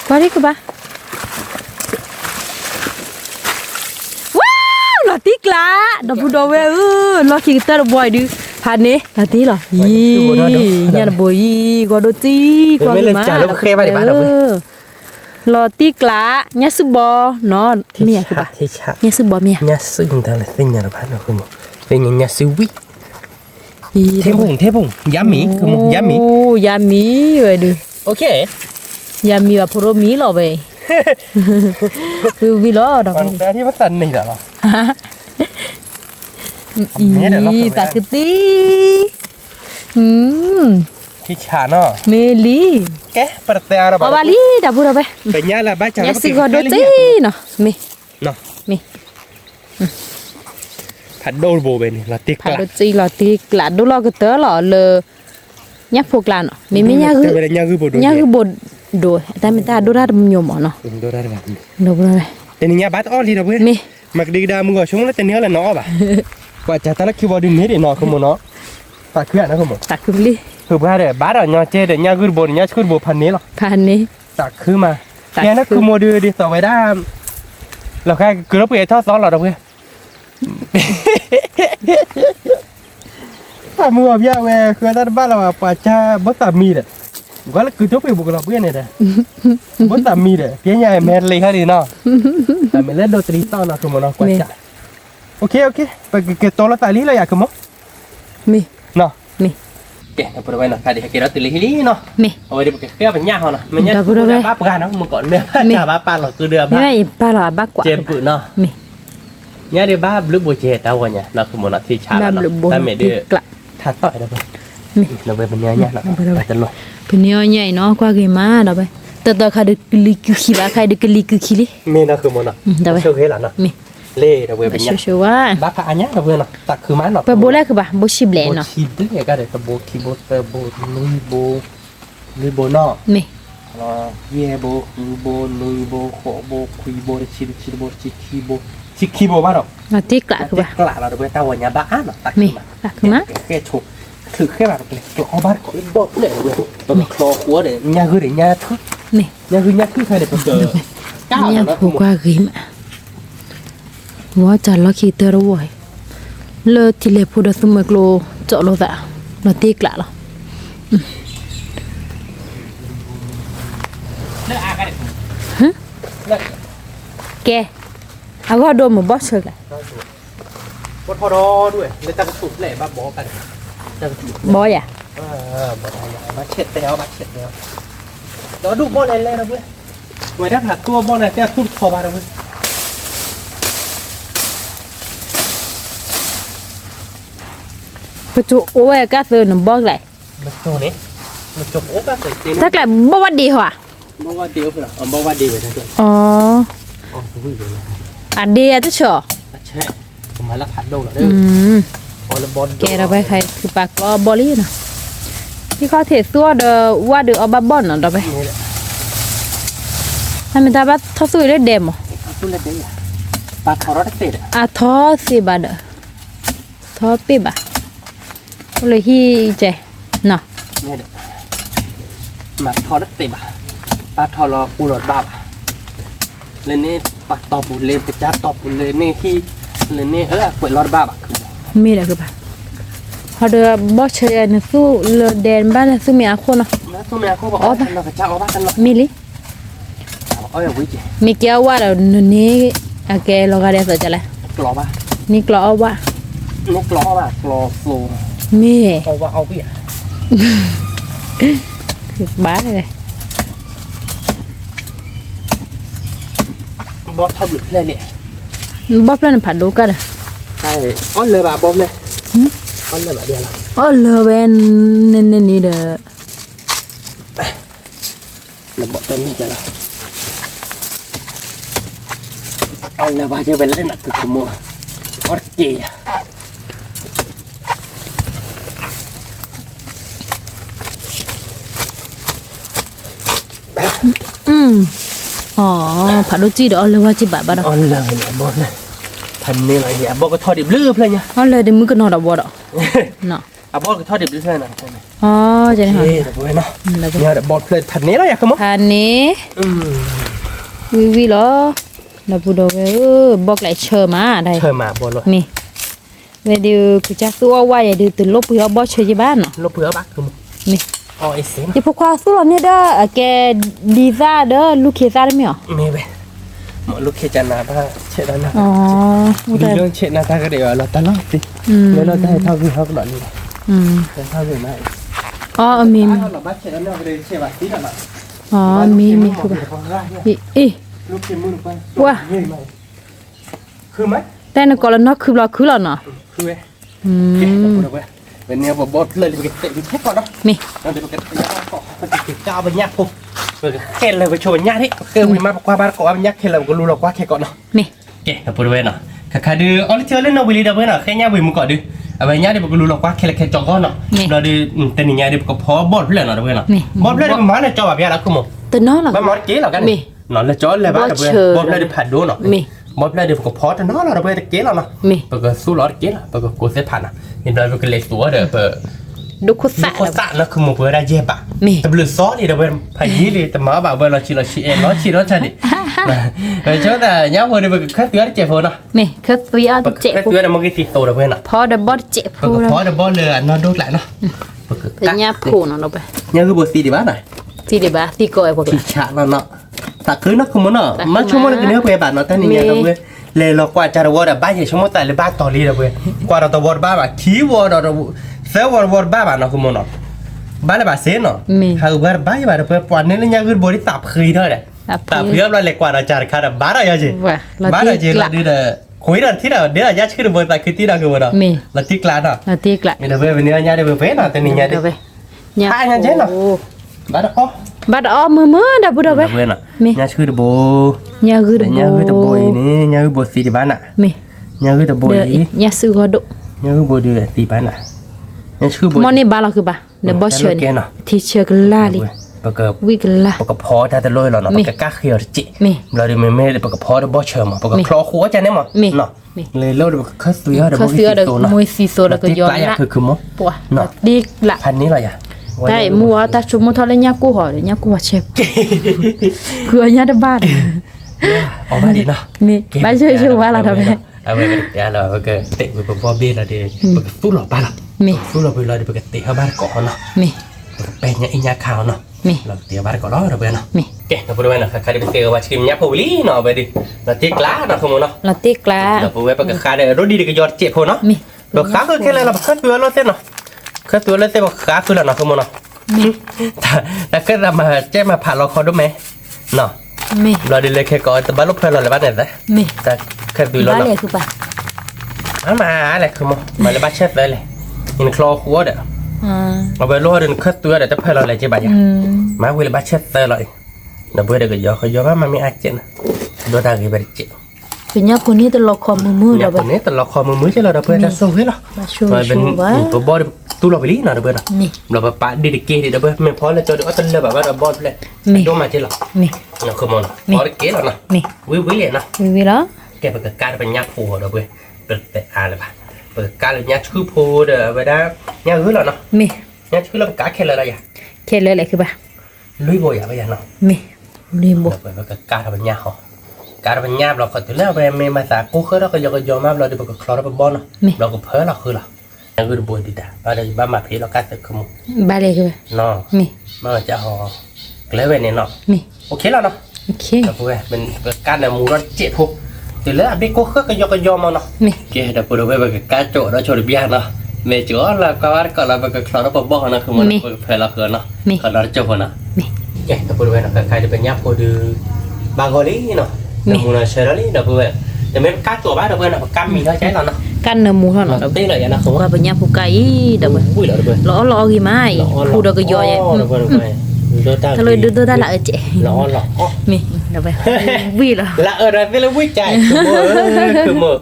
ว่าดิคือป้าว้าวลาติกละดับบูดอเวลาคิกเตอร์บอยดูผ่านนี้ลาติหรอเนี่ยบอยก็ดูจีก็มาลอติกละเนี่ยสุบอเนาะเมียคือป้าเนี่ยสุบอเมียเนี่ยสุดเลยสิ่งอย่างนั้นนะคุณเป็นอย่างเนี่ยสุวิเทพงยามีคือมั้งยามีเลยดูโอเคยามีว่าพรมีหรอเว้ยคือวิลอดอกแต่ที่มันสั่นนี่เหรออีตาคือตี ที่ชาเนาะ เมลี แกประเตะระ บาลีดับบุระไป เป็นยาละบ้าจัง ยาสิกอโดจีเนาะเม เนาะ เม ผัดโดนโบเบนี่ละติ๊ก ผ่าโดจีลอติกลาดูลอกเตอหล่อเลยยักพวกลานเนาะมีไม่ยากคือ ยาคือบด ยากคือบดโดแต่ไม่ตาดูราดมยมเนาะ โดนได้แบบ ดูบุระไป แต่นี่ยาบัดอ้อลีนะเว้ย เม มักดีดามึงก็ช่วงแล้วแต่เนื้อละเนาะบ่ะกว่าจะตะลักคิวบอดึงเฮ็ดเนาะคือหมู่เนาะตักเคลื่อนนะคือหมู่ ตักคือลี คือบ่ได้บัดอ่ะยอเจเด้ยาคือบดยาคือบพันนี้หรอ ผ่านนี้ ตักคือมาแกนั่นคือโมดูดิต่อไว้ได้เราแค่คือเราเปลี่ยนท่อซ้อนเราเว้ยถ้ามือแบบยาเว้ยคือตอนบ้านเราป่าช้าบ่ตามีเด้ก็แล้วคือจบไปบุกเราเพื่อนเนี่ยเด้บ่ตามีเด้เพียงใหญ่แม่นเลยค่ะดิเนาะแต่ไม่เล่นดนตรีต้อนนะคือมันกว่าจ้ะโอเคไปเก็บตัวละตาลีเลยอยากคือมั้ง เม เนาะ เม เก็บไปไว้เนาะค่ะดิเก็บเราตาลีลีเนาะ เม เอาไว้เดี๋ยวเก็บเป็นยาเขาเนาะมันยาบ้าปานเนาะเมื่อก่อนเนี่ยจ้าบ้าปานหรอกคือเดือบ้า ไม่ปลาหล่อบากกว่า เจ็บปืนเนาะ เม เนี่ยเดี๋ยวบ้าบลึกบัวเจตาวเนี่ยเราคือมันที่ชา บา เนาะ บลุบ ถ้าไม่ดื้อก ละ ถ้าต่อยได้ป่ะเราไปเป็นเนี่ยเนาะไปตลอด เป็นยอใหญ่เนาะกว่ากี่มาดอกไปแต่ค่ะดึกลิกขี้บ้าใครดึกลิกขี้ลิ มีนะคือมันเนาะ ดอกไป เชื่อเฮ้ยหล่ะเนาะ เม เล่เราไปเป็นเนี่ย ชัวว่า บ้าพะอันเนี้ยเราไปเนาะตักคือมันเนาะ ไปโบแรกคือบ่บ่ชิบแหลเนาะ คีบเนี่ยก็ได้กับโบคีโบนุยโบเนาะ เม เย่โบคือโบนุยโบขอโบคุยโบชิโบชิคีโบบ้าหรอก นาติกละคือบ่ กละเราไปตาวเนี่ยบ้าเนาะตัก เมละคือมา แค่ฉุกถือแค่แบบกลอบ้านก็บอกเลยเว้ยมันคลอหัวเดี๋ยวเนี่ยคือเดี๋ยวเนี่ยทึก เม เนี่ยคือเนี่ยคือใครเดี๋ยวเจอก้าว เนี่ย แล้ว ผูกว่ากี่มาว่าจะล็อกขี้เตอร์ไว้เลที่เลพูดสมัยกลัวเจาะโลดะนาติกละหรอ เลิกอากัน ฮะแกเอาก็โดนมือบอสเชอร์ละ บดพอดอด้วยเลยตั้งสุดแหละบ้าบอกกันตั้งสุด บอยอ่ะ บดมาเช็ดแล้วมาเช็ดแล้วเดี๋ยวดูบอลอะไรเลยนะเว้ยไว้ถ้าผัดตัวบอลอะไรแต่ทุบคอมาเลยเว้ย ประจุโอ้ยก็เตือนบอกเลย มันตัวนี้มันจบโอ้ก็ใส่เต็ม ถ้าแกบอกว่าดีหัว บอกว่าดีเหรอบอกว่าดีไปทั้งตัว อ๋อ อ๋อวิ่งเลย อันเดียจะเฉอ ใช่ผมมาแล้วผัดโดนเหรอเด้ อืม ออลบอล แกเราไปใครคือปากก็บอลี่นะที่เขาเทซัวเดอว่าเดอเอาบับบอนเนาะเราไป นี่แหละ ถ้ามันตาบัดทอสุยได้เดมอ่ะ ตุ้นเล็กเนี่ยปลาทอร์ดเตะ อ่ะทอสิบาเดอทอปีบะก็เลยฮีเจเนาะ นี่แหละมาทอร์ดเตะบ่ะปลาทอร์ปูหลอดบ้าบ่ะเลยนี่ปลาตอปูเลยไปจ้าตอปูเลยนี่ที่เลยนี่เปิดหลอดบ้าบ่ะ มีอะไรคือปะพอเดอบอเชยนสู้เลแดนบ้านสู้มีอาคนเนาะ แล้วตัวแม่เขาบอกอ๋อเรากระเจ้าเอาบ้านกันหรอ มีลิ อ๋ออย่าวิ่ง มีเกี่ยวว่าเรานี้อาแกลอกาเดียสจะเลย กลอบ้า นี่กลอว่า นี่กลอบ้ากลอโฟล์ มี เอาว่าเอาพี่อ่ะ คือบ้าเลย บอสทำหลุดเลยเนี่ย บ๊อบเล่นผัดดูกัน ใช่อ๋อเลยบ่าบอมเลยอ๋อเลยบ่าเดียวละ อ๋อเลเวนนี่เด้อ แล้วบอกตัวนี้จะละเอาเลยบ่าจะเป็นเล่นหนักคือขโมยออร์เกีย อ๋อผัดดูจีเด้อเลยว่าจีบะบ้าด อ๋อเลยเนี่ยบอสเลยพันนี่อะไรเนี่ยบอกก็ทอดดิบลื้อเพื่อนเนี่ย อ๋อเลยเดี๋ยวมึงก็นอนดอกบัวดอกเนาะ บอกก็ทอดดิบลื้อเพื่อนนะ อ๋อจะได้หรอ เฮ้ยเดี๋ยวเนาะเนี่ยเดี๋ยวบอกเลยพันนี้เราอยากขโมย พันนี้วิเหรอเราพูดเอาไว้บอกไหลเชอมาได้ เธอมาบอลเลย มีเวดิวกูจักตัวว่าอย่าดูตื่นลบเพื่อบอเชยบ้านเนาะ ลบเพื่อบักคือมึง มี อ๋อไอเสียง ที่พวกเขาสู้เราเนี่ยเด้อแกดีซ่าเด้อลูกเคซ่าได้ไหมอ๋อ มีเว้ยหมอลูกเคจันนาบ้าเช็ดแล้วนะ อ๋อ ดีเรื่องเช็ดนาตาก็เดี๋ยวเราตลอดสิแล้วเราได้เท่าที่เขาหน่อยนี่เท่าที่ไหน อ๋อมี เราบ้าเช็ดแล้วเราเลยเช็ดแบบนี้แหละ อ๋อมีคือแบบอี ลูกเคมือไปคือไหม แต่ในกรณีคือเราเนาะ คือเว้ย อื เก็บ ม ตัวเว้ย เป็นเนี่ยบอสเลยไปเตะแค่ก่อนเนาะ มี เราเดี๋ยวไปเตะก่อนไปเตะก้าวไปยักปุ๊บแค่เลยไปโชว์ยักที่คือไปมากว่าบ้านก่อนยักแค่เราก็รู้หรอกว่าแค่ก่อนเนาะ มี โอเคเราพูดไว้เนาะค่ะดูออริจินอลเล่นโนบิลีดับเบิลเนาะแค่ยักไปมึงก่อนดูเอาไปยักเดี๋ยวก็รู้หรอกว่าแค่จอกก่อนเนาะเราดูแต่นี่ยักเดี๋ยวก็พอบอลเพื่อนเนาะดับเบิลเนาะบอลเพื่อนมันมาเนี่ยจอแบบยักแล้วคือมั้ง ตัวน้องหรอ บ้านมอสเก๋หรอกันนี่นอนแล้วจอเลยบ้านดับเบิลบอลเพื่อนเดี๋ยวผ่านดูเนาะบอลเพื่อนเดี๋ยวก็พอแต่น้องเราดับเบิลเก๋แล้วเนาะปกติสู้รอดเก๋แล้วปกติกูเสียผ่านอ่ะเห็นเราเป็นเล็กตัวเด้อเปิด ดูคุสะ ดูคุสะนะคือมึงเปิดได้เจ็บอ่ะแต่เบลซอนี่เดี๋ยวเป็นพายีเลยแต่มาแบบเบลเราชีเอ็นเราชีเราใช่ดิเชื่อแต่ยังพอเดี๋ยวเป็นแค่ตัวเจ็บพอเนาะ มีแค่ตัวเจ็บ แค่ตัวเดี๋ยวมันก็ติดตัวเดี๋ยวเป็นอ่ะ พอเดบอสเจ็บ พอเดี๋ยวบอลเลยนอนดูแหละเนาะ เป็นยาผูเนาะเราไป ยังคือบทสีดีบ้านหน่อย ที่เดี๋ยวบ้าที่ก่อยพวก ที่ฉากเนาะตักคืนนักคือมันเนาะมันชั่วโมงนึงเนื้อไปแบบเนาะแต่นี่เนี่ยเราเว้ยเลยเรากว่าจะวอดบ้านอย่างชั่วโมงแต่เลยบ้านต่อรีเราเว้ยกว่าเราตัววอดบ้านแบบขี้วอดเราเซลวอดบ้านเนาะคือมันเนาะบ้านเลยบ้านเซนเนาะหากบ้านบ้านแบบเพื่อปอนนี่เลยยังคือบริตับคืนเท่าไหร่ตับเพื่อเราเลยกว่าเราจะขาดบ้านอะไรจีบ้านอะไรจีเราดูเด้อคุยเรื่องที่เราเดี๋ยวยัดชื่อบริตับคือที่เราคือมันเนาะเราติ๊กล้านเนาะ เราตีกละ มีเดี๋ยวเป็นเนี่ยเนี่ยเดี๋ยวเป็นเนาะแต่นี่เนี่ยเดี๋ยว เนี่ย อ่ะงั้นเจ๊เนาะบ้านอ๋อ บัดอ้อมือดับบุดับไป เว้นอ่ะเนี่ยชื่อเดโบ เนี่ยคือ เนี่ยคือเดโบนี่เนี่ยคือโบสีที่บ้านอ่ะ มี เนี่ยคือเดโบนี่ เนี่ยซื้อก็ดุ เนี่ยคือโบดีที่บ้านอ่ะเนี่ยชื่อโบ มอนี่บ้านเราคือบ้าเดี๋ยวบอสเชิญที่เชื่อกล้าดิ ปกติ วิกล้า ปกติพอถ้าจะลอยเราเนาะปกติก้าเขียวจิเราเดี๋ยวไม่เลยปกติพอเดี๋ยวบอสเชิญมาปกติคลอหัวใจเนี่ยมั้งเนาะเลยเล่าเดี๋ยวเขาซื้อเดี๋ยว เขาซื้อเดี๋ยวมวยซีโซแล้วก็ย้อนละ คือมั้ง ปัวดีละ พันนี้อะไรอ่ะ ได้มัวตาชุมทอเลยเนี่ยกูหอเลยเนี่ยกูว่าเชฟคืออันนี้ได้บ้าน ออกมาดีเนาะ นี่บ้านช่วยว่าเราทำไม เอาไปเดี๋ยวเราก็เตะไปพอบีเราเดี๋ยวสู้หล่อบ้านเราสู้หล่อไปเราเดี๋ยวไปเตะเข้าบ้านก่อนเนาะ มี เป็นอย่างอีกอย่างข่าวเนาะ มี เราเตะบ้านก่อนเนาะเราไปเนาะ มี แกเราพูดไว้เนาะใครได้ไปเตะว่าชิมยักษ์พลีเนาะไปดิเราเตะกล้าเนาะคุณเนาะ เราตีกล้า เราพูดไว้ปกติขาเดี๋ยวรถดีก็ยอดเจ็บพอเนาะ มี เราขาคือแค่เราขึ้นตัวรถเส้นเนาะขึ้นตัวรถเส้นบอกขาคือแล้วเนาะคุณเนาะแต่ก็เรามาแจ้งมาผ่านเราคอดูไหมเนาะ มี เราดีเลยแค่ก่อนแต่บ้านลูกเพื่อนเราเลยบ้านไหนนะ มี แต่แค่ดูรถ บ้าน เนาะ เลยคือป่ะ มาอะไรคือมาเลยบ้านเชฟเลยยินคลอหัวเด้อ เอาไปรอเดินคัดตัวเดี๋ยวจะเพื่อเราอะไรจะไปยังมาเวลาบัตรเช็ดเลยเดี๋ยวเพื่อเด็กก็ยอเขายอว่ามันมีอาเจนโดนทางกี่บริจิ เป็นเนี่ยคนนี้ตลอดคอมือ เนี่ย เรา ค แบบ นนี้ตลอดคอมือใช่เราเพื่อจะสู้ให้เรา มาชู มาเป็น ชูว่า ตัวบอลตู้เราไปลีนะเพื่อน นี่ เราแบบปะดีเกย์เดี๋ยวเพื่อนไม่พอเลยจอเดี๋ยวต้นเลยแบบว่าเราบอลเลยดูมาเจ้าเรา นี่ เราคือมันพอเกย์เรานะ นี่ วิเลยนะ วิแล้ว แกเป็นการเป็นยักษ์ผัวเราเพื่อนเป็นแต่อะไรบ้างเป็นการเป็นยักษ์ชื่อผัวเดี๋ยวไปได้ยักษ์หื้อเราเนาะ มี ยักษ์ชื่อเราเป็นการแค่อะไรอย่าง เคเลยอะไรคือป่ะ ลุยบ่อยอะไปยังเนาะ มีรีบ เราไปกับการทำยาเขาการทำยาเราก็ถือแล้วไปเมมาสากูเคยเราก็ยอมรับเราเดี๋ยวก็คลอร์ไปบอลเนาะเราก็เพ้อเราคือเรายังคือบุญดีด่าเราได้บ้ามาพี่เราการตึกขมุ บ้านเลยคือ เนาะ มี มาจะห่อเกลือเวนเนาะ มี โอเคแล้วเนาะ โอเค เราพูดเป็นการเนี่ยมูเราเจ็บพวกถือแล้วพี่กูเคยก็ยอมมาเนาะ มี โอเคเดี๋ยวพูดไปแบบการโจเราโจรเบียเนาะเมจ่อเราก็ว่าก็เราไปกับคลอร์ไปบอลนะคือมันเพื่อเราคือเนาะก็เราจะพอนะ มี โอเคเดี๋ยวพูดไปนะใครจะเป็นยักษ์พูดบางคนนี่เนาะเดี๋ยวมูนาเชอร์ลี่เดี๋ยวพูดไปเดี๋ยวไม่กล้าตัวบ้านเดี๋ยวเพื่อนเรากล้ามีเท่าใจเราเนาะ กันเนื้อหมูเท่านั้น เราตีเลยนะเขา ว่าเป็นยาผู้ไก่เดี๋ยว อุ้ยเหรอเพื่อน ล้อกี่ไม้ผู้เดียวก็ย่อย เพื่อน ถ้าเลยดูได้ละเจ๊ ล้อหรอ มีเดี๋ยวไปวิ่งแล้ว ละอะไรไม่รู้วิ่งใจคือมือ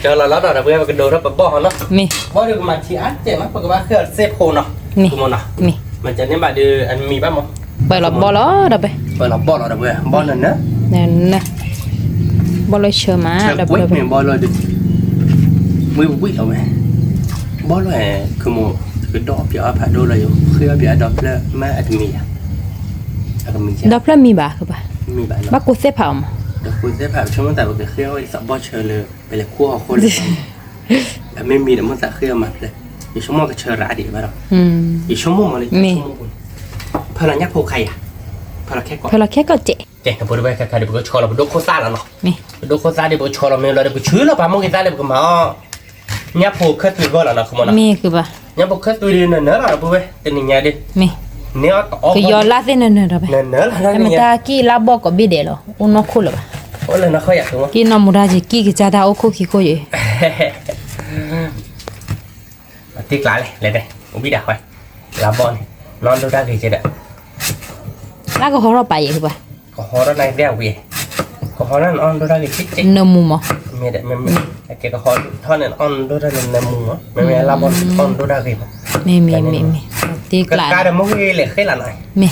เจอเราแล้วเราเพื่อนมันก็โดนรับปะบ่อเนาะ มี บ่ดูมันที่อันเจ็บมั้งปกติว่าคือเซฟโคเนาะคือมันเนาะ มี มันจะเนี่ยแบบดูอันมีบ้างมั้ง ไปหลับบอลแล้วเดี๋ยวไป เปิดเราบ่อเราเพื่อนบ่อนั่นนะ นั่นนะบอลเลยเชื่อมา เชือก เดี๋ยว วิ่ง ไป เนี่ยบ่อเลยดิมือวิ่งเอาไหมบ่อเลยคือมือคือดอกเปียกผ่าดูเลยอยู่คือเปียกดอกแล้วไม่อาจจะมีอ่ะอาจจะมีใช่ ดอกเพลมีบ่าคือป่ะ มีแบบ บ้ากูเสียเผา เดี๋ยวคุณจะผ่าช่วงแต่บางทีเครื่องสับบอเชอร์เลยไปเลยคั่วคนเลยแต่ไม่มีแต่มันจะเครื่องมาเลยอีกชั่วโมงก็เชอร์ราดีป่ะเราอีกชั่วโมงมาเลยพลังยักษ์โพใครอ่ะพลังแค่ก่อน เพราะเราแค่ก็เจ๊ เจ๊กับพูดไปแค่เดี๋ยวก็ชอเราไปดูโคซ่าแล้วเนาะ มี ดูโคซ่าเดี๋ยวชอเราไม่เราเดี๋ยวชื่อเราป่ะมองกินได้เลยก็มายักษ์โพแค่ตัวก็แล้วนะคุณมัน มีคือป่ะ ยักษ์โพแค่ตัวเดียวเนื้อเราพูดไปเป็นยังไงดิ มี เนื้อต่อ คือยอลาเส้นเนื้อเราไป เนื้อเรา แต่มันตากี้ลาบอกกับบิเดลอุนคุลป่ะ โอ้เลยนะเขาอยากรู้ว่า กี้น้ำมูราจิกี้กิจาดาโอคุคิโกย tiếc lại này đây không biết đặt vậy là bon non đâu ra thì chưa được lá có hổ bài vậy bà có hổ đó này đeo về có hổ nó on đâu ra thì chết chết nấm mù mà mẹ đấy mẹ cái có hổ thôi này on đâu ra là mùng á mẹ là bon on đâu ra thì mẹ tiếc lại cái đó mỗi cái lệ khế là này mẹ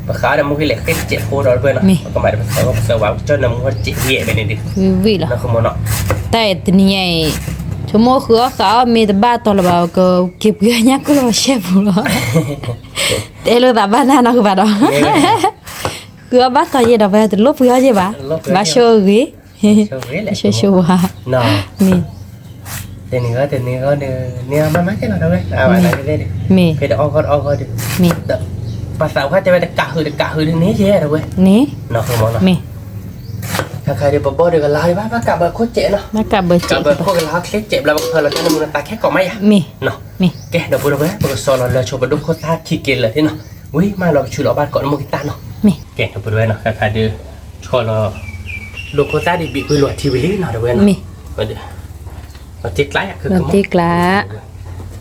và khá là mỗi cái lệ khế chết hổ đó bên nó có mày sẽ vào cho nó muốn chết nhẹ bên này đi vì là nó không muốn nó tại tình nhảy cho mỗi khứa cả mẹ ta ba tao là bảo cơ kịp ghé nhắc cứ lo chef rồi để lo ta ba na nó cứ vào đó cứ bắt tao gì đâu về từ lúc ghé gì bà show ghé show ha no mẹ tên này có nè má cái nào đâu đấy à bạn này đây mẹ cái đó on đi mẹ bà sao khác cho mày cả hư đến ní chứ đâu vậy nè nó không muốn nó mẹ khai đi bố được lại bác cả bờ khốt trẻ nó bác cả bờ trẻ bờ khốt cái lá khét trẻ là thời là cái nó ta khét còn mấy à mẹ nó mẹ cái đầu bữa đó bữa sau là cho bữa đúc khốt ta chỉ kia là thế nào quý mai là chủ đó bạn còn một cái ta nó mẹ cái đầu bữa đó nó khai đi cho là đúc khốt ta đi bị quy luật thì bị lý nào đâu vậy mẹ nó tiếc lái nó tiếc lá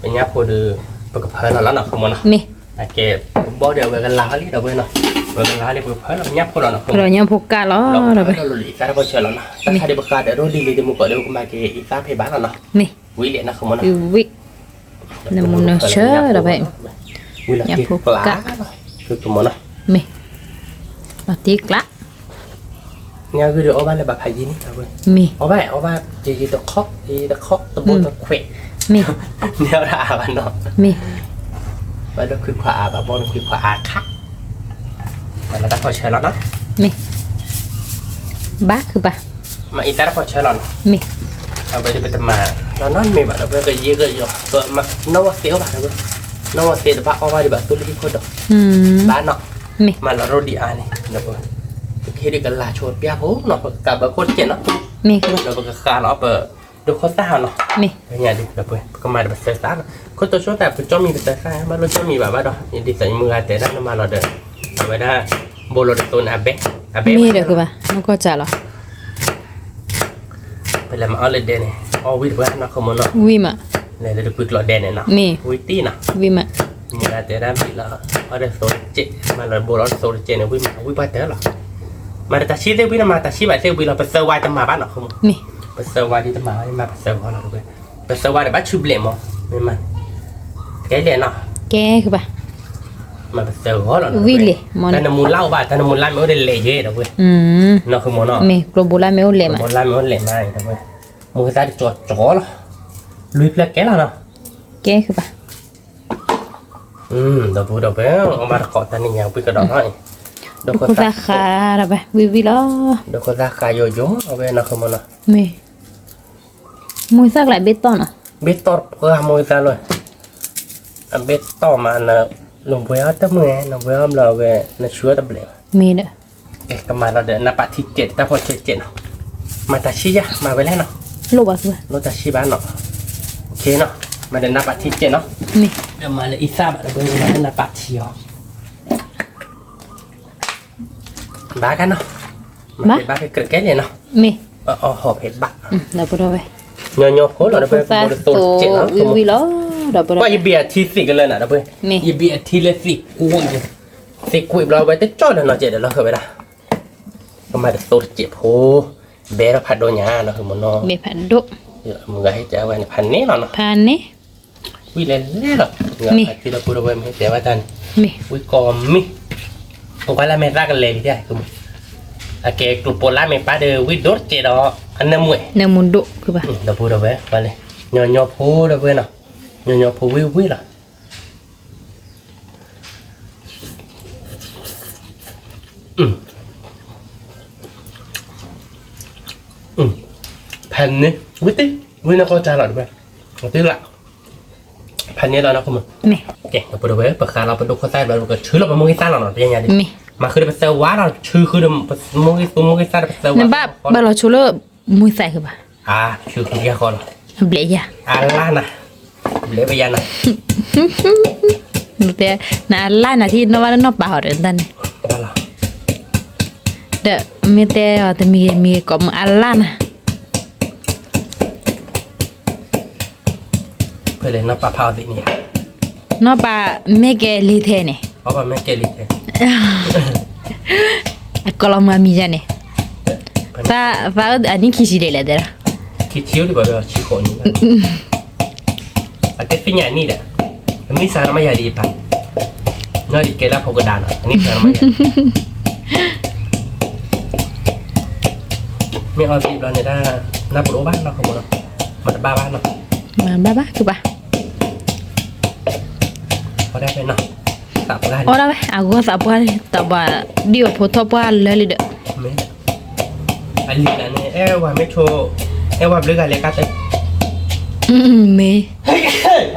bên nhà cô đưa bữa phải là nó không muốn nó mẹ cái bố đều về cái lá lý đâu vậy nó về cái lá đi bữa phải là nhấp cô nó không rồi nhắm phục cả đó rồi bây giờ lì cái bao giờ là nó ta khai đi bữa cái để rồi đi đi mua cái đâu mà cái ít ta phải bán là nó mẹ quý liền nó không muốn nó quý là một nó sớ rồi vậy nhắm phục cả cứ tụi nó mẹ nó tiếc lá nhà cứ được ở bên là bạc hay gì nè thôi mẹ ở bên gì tao khóc tao bôi tao khỏe mẹ nếu đã bạn nó mẹ và nóคือขวาแบบบอลคือขวาคักmà nó đã phải chơi lắm đó mẹ bácคือbà mà ít ta phải chơi lắm mẹ bây giờ mà nó mẹ bạn bây giờ gì cái rồi mà nó có tiêu bạn rồi nó có tiêu bạn ở đi bạn tôi đi coi được bạn nó mẹ mà là rồi đi ăn này nó rồi khi đi cái là chuột bia hố nó cả bờ cốt chết nó mẹ nó bờ khá nó bờ được khó tao nó mẹ cái nhà đi được rồi có mà được sơ sát có tôi số tài cho mình được khai mà nó cho mình bảo đó đi tại mưa ai nó mà nó được vậy đó bồ lo được tôi là bé mẹ được bà nó có trả rồi phải làm ở lên đây này quýt quá nó không muốn nó vì mà này là được quýt lọ đen này nó quýt tí nè vì mà mưa ai bị là ở đây số chết mà là bồ lo số chết này quýt ba té là mà ta chỉ thấy quýt mà ta chỉ bài thấy quýt là phải sơ qua cho mà bán nó không mẹ phải sơ qua đi cho mà phải sơ qua là được phải sơ qua để bắt chụp liền mà nhưng mà cái này nó cái bà mà sờ hóa là vì lệ mà nó muốn lau bà nó muốn làm ở đây lệ dễ đâu vậy nó không muốn nó mẹ global làm ở lệ mà muốn làm ở lệ mà đâu vậy muốn người ta đi chó là lùi lại cái là nào cái bà đâu vậy ông bà có ta này nhau với cái đó thôi đâu có ra khá là bà vì đó đâu có ra khá vô giống vậy nó không muốn nó mẹ mua xác lại bê tông à bê tông có mua ra rồi bê tông mà là lồng với áo tấm nghe lồng với áo là về là chúa tập lệ mẹ đó cái mà là để nạp thịt chết ta phải chết nó mà ta xí ra mà về lấy nó lô bà cơ nó ta xí bán nó ok nó mà để nạp thịt chết nó mẹ mà là ít sao bạn bây giờ là nạp chiều bá cái nó bá cái cái này nó mẹ hộp hết bạc đâu có đâu vậy nhỏ khối là nó phải một tổ chết nó vì đó đâu có đâu vậy bịa thịt xịt cái lên nào đâu vậy bịa thịt lên xịt cuộiเราไปแต่จ้อยnó chết rồi nó khởi vậy đó mà được tổ chết hồ bé nó phạt đôi nhà nóคือมันnó mẹ phản độมึงก็ให้เจ้าไว้พันนี้เนาะ phản nè วิเล่นเล่หรอเงาที่เราพูดเอาไว้ไม่เสียว่าทัน mẹ วิกอมมิผมก็ละเมรักกันเลยที่ได้คือโอเคกลุ่มโปล่าเมป้าเดอวิดอร์เจดออันนั้นมวย nè muốn độ cơ bà เราพูดเอาไว้ไปเลยnhỏพูดเอาไว้เนาะnhỏพูดวิล่ะแผ่นนี้วิน่าเข้าใจหรอด้วยตื้อละแผ่นนี้เรานะคุณมึง mẹ เก่งเราไปดูเว้ยปากกาเราไปดูข้อใต้เราก็ชื่อเราไปมองที่ใต้เราหน่อยยังไงดิ mẹ มาคือไปเซลว่าเราชื่อคือมองที่ใต้ไปเซล nè ว่า bà lo chú lơ mua xài cơ bà ชื่อคือแค่คน bể ya ล่านะเลี้ยไปยันนะ แต่น่ะล่าน่ะที่นว่าnó bảo rồi ta này นั่นหรอ đợ mi teแต่มีก็มาล่าน่ะ พื่อเลยน้ำปลาเผาสิเนี่ย เนาะปลาแม่แกลีเทเนี่ย เพราะว่าแม่เกลิเท ก็ลองมามีจ้ะเนี่ยฟ้าอันนี้คิดสิเดละเด้อ คิดชิวดีกว่าชิโกนี่อาจจะเป็นอย่างนี้แหละมีสารไม่ยาดีป่ะเนื้อดิเกล้าพกดานอันนี้สารไม่ยาไม่เอาสิเราเนี่ยได้น่าปวดบ้านเราขโมยเราบัดบ้าบ้านเรา มาบ้าคือปะ พอได้เป็นเนาะสับได้ โอ้ละไปaku tak puas tak buat dia foto puas lali dak ไม่อันนี้เนี่ยว่าไม่โชว์ว่าเรื่องอะไรกันเต้ me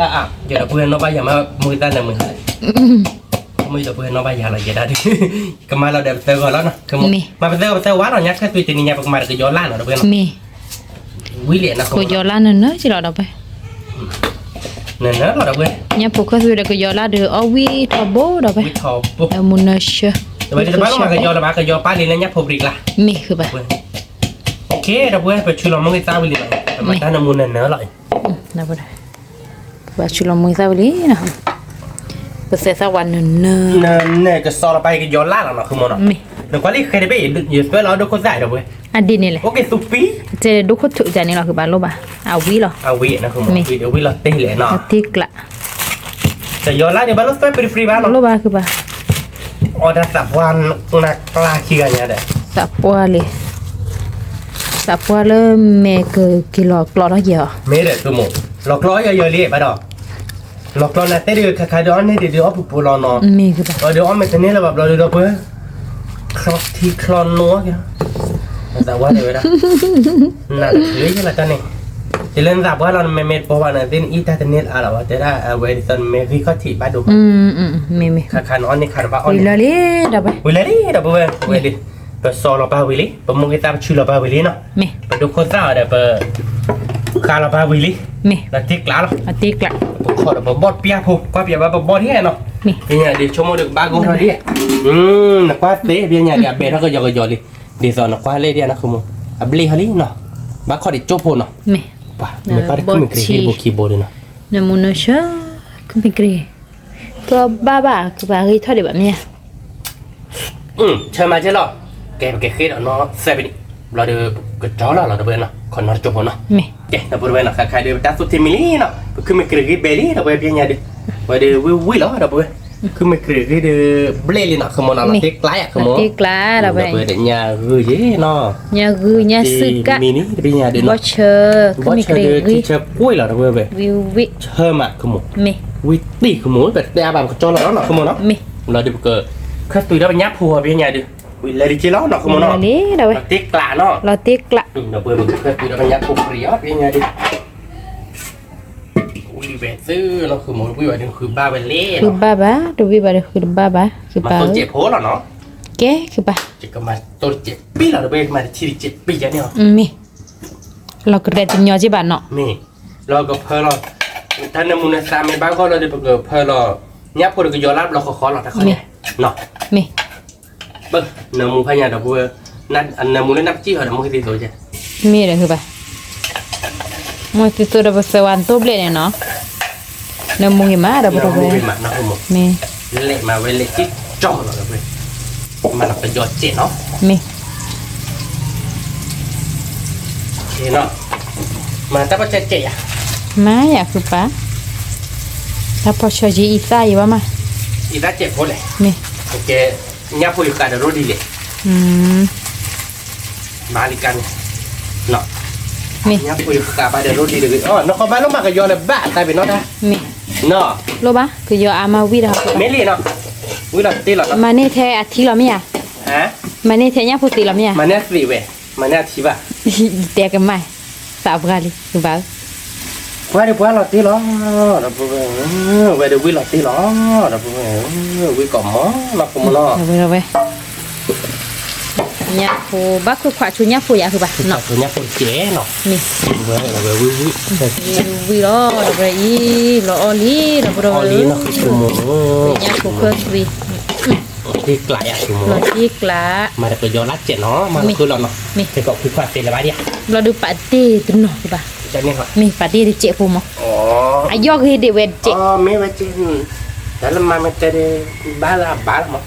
อ่ะเดี๋ยวเราเพื่อนน้องใบอย่ามามือตั้งแต่มือมือเราเพื่อนน้องใบอย่าอะไรอย่าได้ก็มาเราเดี๋ยวเซลล์ก่อนแล้วนะคือมาเป็นเซลล์วัดเราเนี่ยแค่ตัวจริงเนี่ยประมาณก็ย้อนล้านเราเพื่อน me วิเลียนนะ ko jolan ne ci la dakไป เนี่ยเราเพื่อน nya fokus dak ko jolan de awi thabo dakไป วิทอปุ๊บ amunasha แต่ว่าจะบ้านเรามาก็ย้อนละมาก็ย้อนป้าเลยนะเนี่ยพบริกละ me คือปะ โอเคเราเพื่อนไปชุลมุนกันตาวิลีมาแต่มาตั้งน้ำมูลเนี่ยเนอะเลย na boleh ba chulo mo sa beli na processa wan ne เนี่ยก็สอบไปก็ย้อนล้านเราคือมันเนาะ me เดี๋ยวก็รีบใครได้ไปอยู่เพื่อนเราดูคนใส่เราเพื่อน adi ni le โอเคสุปี je du ko tu ja ni laคือba lo ba awi lo เอาวินะคือมันวิเดี๋ยววิเราเต้เลยเนาะ atik la แต่ย้อนล้านเดี๋ยวบ้านเราไปฟรีบ้านเรา lo baคือba ออเดอร์สับวันนักกล้าขี้กันเนี่ยเด้ sapua le me ke kilo klo đó giờ ไม่ได้ตัวหมูหลอกล้อเยอะๆเลยป่ะดอกหลอกล้อนะแต่เดี๋ยวขายเดี๋ยวนี่เดี๋ยวปุ๊บรอนอน me ke ba เดี๋ยวไม่ทันนี่แล้วแบบเราเดี๋ยวเพื่อคลอที่คลอนนัวกันแต่ว่าเดี๋ยวนะนั่นเรื่องอะไรกันเนี่ยจะเล่นสับว่าเราไม่เพราะว่าเนี่ยที่อีตาเน็ตอะไรวะแต่ถ้าเวอร์ชันไม่วิเคราะห์ที่บ้านดู me ขานอนนี่ขานบ้าน wi la le da ba วิลลี่เดี๋ยวเพื่อนวิลลี่ไปสอนเราบ้าวิลลี่ไปมองกิตาไปช่วยเราบ้าวิลลี่เนาะ me ไปดูคนสาวเดี๋ยวไปข้าเราบ้าวิลลี่ me แล้วที่กล้าหรอ atik la ผมขอเดี๋ยวบอดเปียผมก็เปียแบบบอดที่เนาะ me เนี่ยเดี๋ยวชั่วโมงเดี๋ยวบ้ากูเท่านี้นักว่าเตะเบียเนี่ยเดี๋ยวเบียเขาก็ยอกเลยเดี๋ยวสอนนักว่าเล่เดียนะคุณมึงอับลีฮาลีเนาะบ้าขอเดี๋ยวโจ้พเนาะ me ป่ะไม่ป้าได้ขึ้นมือคีย์บอร์ดคีย์บอร์ดเนาะ namunasha ku me kre to ba ke ba ri tho de ba me เชิญมาใช่หรอแกเคยเนาะเซฟนี่เราเดี๋ยวก็จ้าเราเดี๋ยวเนาะคนนอนจบเนาะ me เจ๊แต่บริเวณใครเดี๋ยวตัดสุดที่มิลี่เนาะคือไม่เคยเบลลี่เราไปเพียงอย่างเดียวว่าเดี๋ยววิ่งแล้วเราไปคือไม่เคยเดี๋ยวเบลลี่เนาะคือมันเราเทคไลท์คือมัน atik la da เรา ba ไปเดี๋ยวเนี่ยเฮ้ยเนาะ nya gu nya suka มินี่เป็นอย่างเดียว voucher บอ ku ส me เชิญ kre ที่เชิญปุ้ยเราไป wi เชิญมาคือมัน me วิตี้คือมันแบบแต่แบบจ้าเราเนาะคือมันเนาะ me เราเดี๋ยวเกิดแค่ตุยเราไปยับพัวเป็นอย่างเดียววิลลี่จีล้อเนาะคือมันเนาะ la le da ba เทคกลาเนาะ la tik la เราเปิดมันแค่ตุยเราไปยับพัวเปรี้ยวเป็นอย่างเดียววิเวซื้อเราคือมันวิวนี่คือบ้าเบลลี่ คือบ้าบ้าดูวิบาคือบ้าบ้าคือ มา บ้า ตัวเจ็บโผล่หรอเนาะ แกคือบ้า จะก็มาตัวเจ็บปีเราไปมาทีเจ็บปีอย่างเนี้ย มีเราก็ได้จิญญาจิบานเนาะ นี่เราก็เพอเราท่านนมุนสามในบ้านเขาเราได้เปิดเพอเราเนี่ยพอเราก็ยอมรับเราขอเราถ้าเขาเนี่ยเนาะ มี เบิ้งนมุพญาดอกบัวนั่นอันนมุนนับจี้เหรอมันคือที่สุดจ้ะ มีเลยคือบ้ามันติดตัวเราสวรรค์ตัวเบลเนี่ยเนาะน้ำมุงมาเราบ่ เรา รู้ ไม่ เลย มาเนาะผม มี เละมาเวลที่จ่อเราเลยมันเราไปยอดเจ็ดเนาะ มี โอเคเนาะมาถ้าว่าเจ็ดอ่ะ มาอยากคือบ้าถ้าพอชจีอีซ่าอยู่ว่ามา อีน่าเจ็บโผล่เลย มี โอเคเนี่ยพออยู่กันเดี๋ยวรู้ดีเลย มาลิกันเนาะ มี เนี่ยพออยู่กันไปเดี๋ยวรู้ดีเลยอ๋อนครบ้านเรามากับยอดเลยบ้าตายไปเนาะนะ มี เนาะ รู้บ้าคือยออามาวิดา เมลี่เนาะวิลาตีหรอ มาเนี่ยแท้อาทิตย์ละมั้ย ฮะ มาเนี่ยแท้ยังพูดตีละมั้ย มาเนี่ยสิเว้มาเนี่ยทีบ่ะ เตียกันไหมสาวกาลีคือบ้า ว่าเดี๋ยวว่าเราตีหรอเราพูดว่าเดี๋ยววิลาตีหรอเราพูดวิก่อมอเราคุมเนาะ เราไปเนี่ยผู้บ้าคือขวาชุนเนี่ยผู้อยากคือบ้า เนาะตัวเนี้ยคนเจ๋เนาะ นี่ เว้ยเราวิ วิโรเราไปอีโลอลีเราไป ออลีเนาะคือโม เนี่ยผู้เคยวิ ที่ไกลอ่ะคือโม เราที่กละ มาแต่ก็ยอดรัดเจ็ดเนาะมาคือเราเนาะแต่ก็คือความเป็นอะไรเนี่ย เราดูปาเต้ตัวหน่อยคือบ้า เ จะนี่ครับ mi pati di cek pun mah อ๋อ ayo ke di wed อ๋ cek อไม่ว่าจะdalam mama jadi bala mah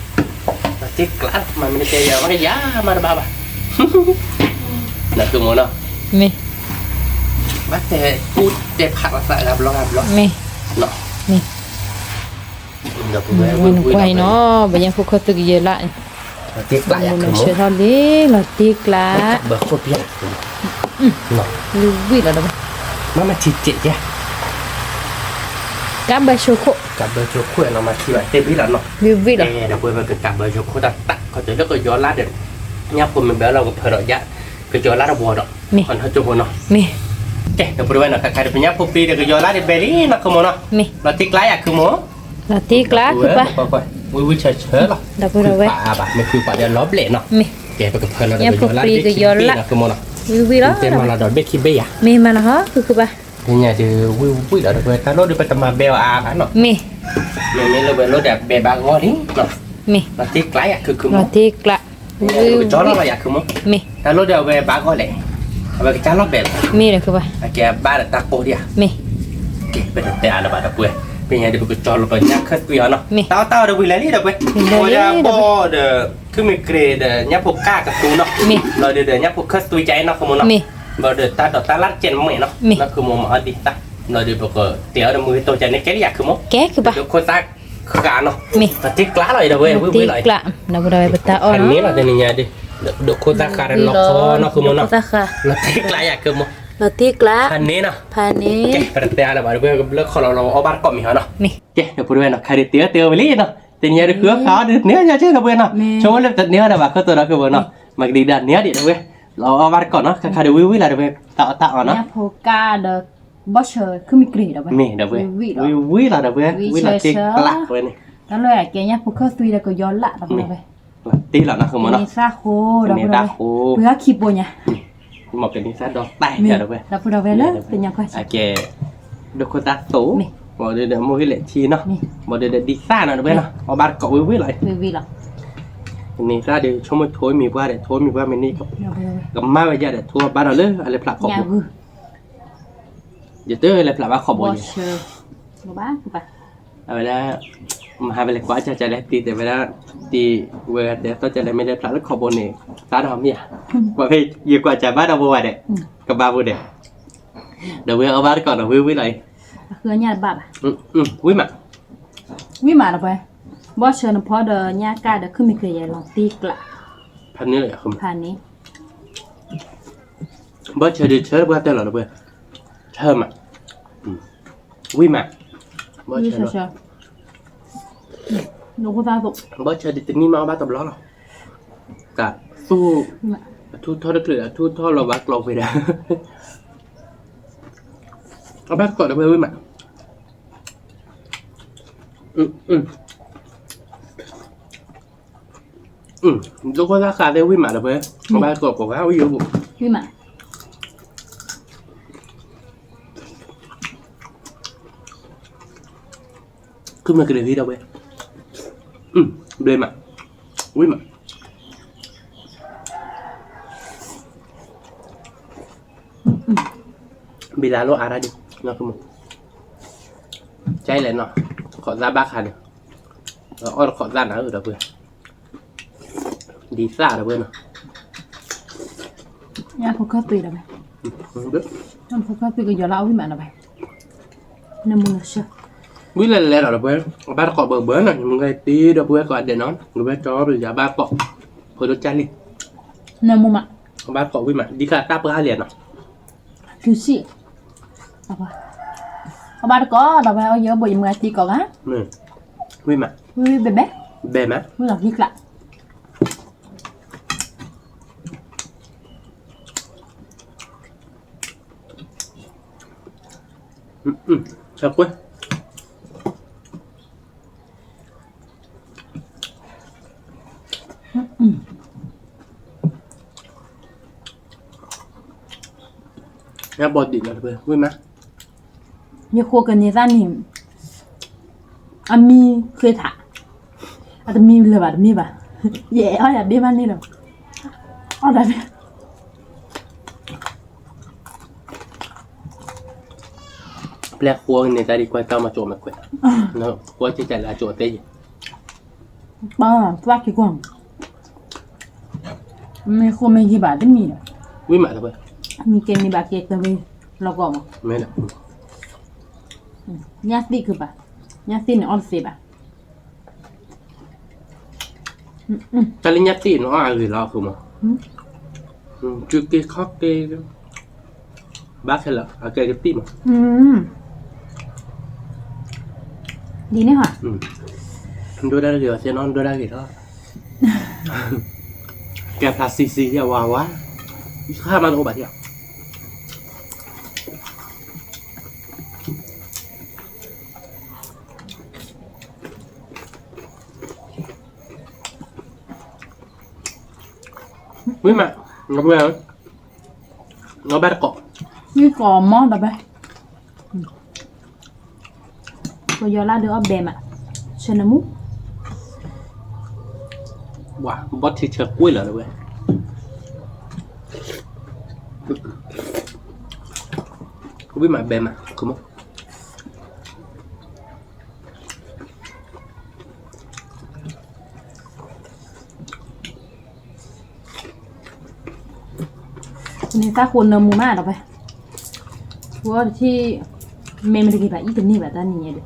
nanti kelar mama jadi apa ya mana baba nah tu mana mi mate dep hak rasa gablok mi no mi ndak boleh mình quay nó bây giờ phục hồi tự nhiên lại nanti kelar ya mình kamu sẽ thôi đi là tiếc lá berkopiah no lưu vị là đâu mama cicit ya cá bê sô khô kabel joko yang nama siwa tebi lah no lưu vị là dah boleh ke kabel joko tak kau tu dah kau jual lah dan nyapu membela lau ke perok ya ke jual lah dah buat dok mi kon hatu bono mi dah boleh nak kakak punya pupi dah ke jual lah dia beli nak ke mana mi Latik layak ke mo là tiếc lá cứ ba apa wi chơi lah đâu có đâu vậy apa me ku pak dia lob le no mi dia ke perok dah Nyapu jual lah pi ke jual lah. nak ke mana lưu vị đó dia malah dah beki be ya mi mà nó hết cứ ba nya dia wi dah dah kalau dia pertama bel a kan no mi me lo bel dah be ba go ni no mi Latik layak ke là mo tiếc lá ke jual lah layak ke mo mi kalau dia be ba go le apa ke calon bel mi là cứ ba Akia bar tak po dia. mi Okey, betul tak ada pada puas. Punya dia berkecol banyak kat punya no. Ni. Tahu-tahu dah bulan ni dah puas. Bulan Oh ni ya dah bo de cứ mi kre de nyapo ka kat tu no. Ni. Lo de nyapo khas tu jai no kamu no. mi Bo de ta do ta lat chen mo no. Ni. No kamu mau di ta. Lo de boko tiao de mu tu jai ni kali ya kamu. ké cứ ba De ko ta ka no. mi Tapi kelas lah dah puas, là puas tiếc lah. lá đâu có đâu vậy ta Kan ni lah ni nya de. De ko ta ka ren lo ko no kamu no. ta kha Lo tik lah ya kamu. là tiếc lá Kan ni no. pani Okey, berarti ada baru gue belum kalau lo obat kok mih no. mi Okey, dah perlu nak kari tia beli no. Tanya ada kau kau ada ni aja je dah no. Cuma lepas ni ada bakal tu dah kau no. Mak di dan ni ada dah gue. Lo obat kok no, kau ada wiwi lah dah gue. Tak no. nhà phố ca được bó trời cứ mì kỷ đó vậy Mi dah gue. Wiwi lah dah gue. Wiwi lah cek kelak gue ni. đó là cái nhà phố cơ tuy là có gió lạ đó vậy Ti lah nak kemana? ini sa khô đó Ni vậy dah aku. bữa khi bố nhà Mau ke ni saya dah teh mi dah gue. đó vừa vậy đó từ nhà quay Okey. Dok kau tak tu. Mi. Mau dia dah mau hilang chi no. Mi. Mau dia dah di sana dah gue no. Obat kok wiwi lah. vì là Ni saya dia cuma thoi mi buat deh, thoi mi buat ni kok. đó vừa vậy Gemar aja deh, thua barang le, ale plak kok. nhà vừa Giờ tới ale plak ba kok bó boy. trời bố bác cứ bà Awalnya mahabele kwa aja jale ti te vera ti we te to jale me le plak le kok bone. Ta dah mi ya. Kwa pe ye kwa ja ba da bo wa deh. Ka ba bo deh. Dah we obar kok dah we lại. khứa nhà bà We mà. quý mà là vậy bó trời nó phó đờ nhà ca được cứ mì kỷ vậy lòng tiếc lạ Pan ni le không. pani Ba chơi đi chơi ba te là we. Chơi mà. We mà. Ba như chơi. sao nó có gia dụng Ba chơi đi tính mau ba tập ló rồi. Cả tu mà thu thôi được rồi, thu thôi là bác lọc về đã. Bác gọi là với mà. Lúc có ra khá đều với mà là với. Bác gọi của gáo yêu. quý mà Cứ mà cái điều gì đâu với. Đây mà. Với mà. Bila lo arah đi, nó không. Cháy lại nó, khỏi ra bác hẳn. Rồi khỏi ra nó ở đâu vừa. Đi xa đâu vừa nó. nhà phố cơ tùy là vậy Không biết. nhà phố cơ tùy có gió lão quý mà là vậy nên mua sơ Biết là lẽ đâu vừa. Bác khỏi bờ bớ này, một ngày tí đâu vừa khỏi để nó. Người bé cho rồi giá bác khỏi. Hồi đó cháy đi. nên mua mà Bác khỏi với mà đi cả táp bữa hai liền nó. thứ gì apa apa có đâu phải ở giữa bồi mưa chỉ còn á Với mà. với bé bé Bè má. với làm việc lạ Sao quên. Nhà bò đỉnh là vừa, vui má. như khô cần như ra nỉm anh mi khơi thả anh mi là bà mi bà dễ ơi là đi ăn đi đâu ở đây แปลครัวเนี่ยตาดีกว่าเต้ามาโจมากว่าเนาะครัวจะจัดละโจเต้ บ้าว่ากี่กว่าไม่ควรไม่กี่บาทได้มีนะ วิมาทำไม มีเกมมีบาเกตแต่ไม่เราก็มา ไม่นะ ญาติคือปะญาติเนี่ยออนเซปะ ตาลิญญาติเนาะอะไรเราคือมั้งจุดเกย์ข้อเกย์บ้าแค่ละอะไรกันตีมั้ง ดีเนี่ยค่ะ ดูได้เดี๋ยวเซนอนดูได้กี่ท่อแกพลาสติกสีอย่าว่าข้ามันโอบะเดียววิมางับเวลงับแบบเกาะ นี่ก่อมอแบบไปก็ยอลาเดืออเบมอ่ะชนะมุ ว้าบอสที่เชือกกุ้ยเหรอเลยเว้ยวิมาแบบอ่ะคือมั้ง นี่ถ้าคนเนื้อมูมากเอาไปเพราะที่เมมริกีแบบอีเป็นนี่แบบตอนนี้เด็ก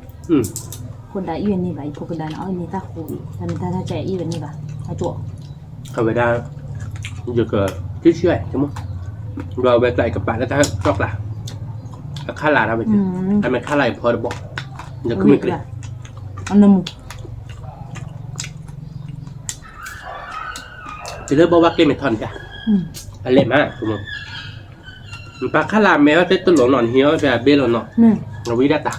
คนได้อีเป็นนี่แบบอีพวกคนได้เนาะนี่ถ้าคุยแต่ถ้าใจอีเป็นนี่แบบถ้าจั่ว เอาไปได้เดี๋ยวเกิดที่เชื่อใช่ไหมเราไปใส่กับปากแล้วจะชอบละข้าลาทำไปสิทำไมข้าลาพอจะบอกเดี๋ยวขึ้นไม่เกลียด อันนั้นมู จะเลิกบอกว่าเกมไม่ทอนจ้ะอะไรมากคุณมึงปากข้าลาแม้ว่าจะตุ่นหลงนอนเหี้ยวแบบเบลล์นอนเราวิดาตา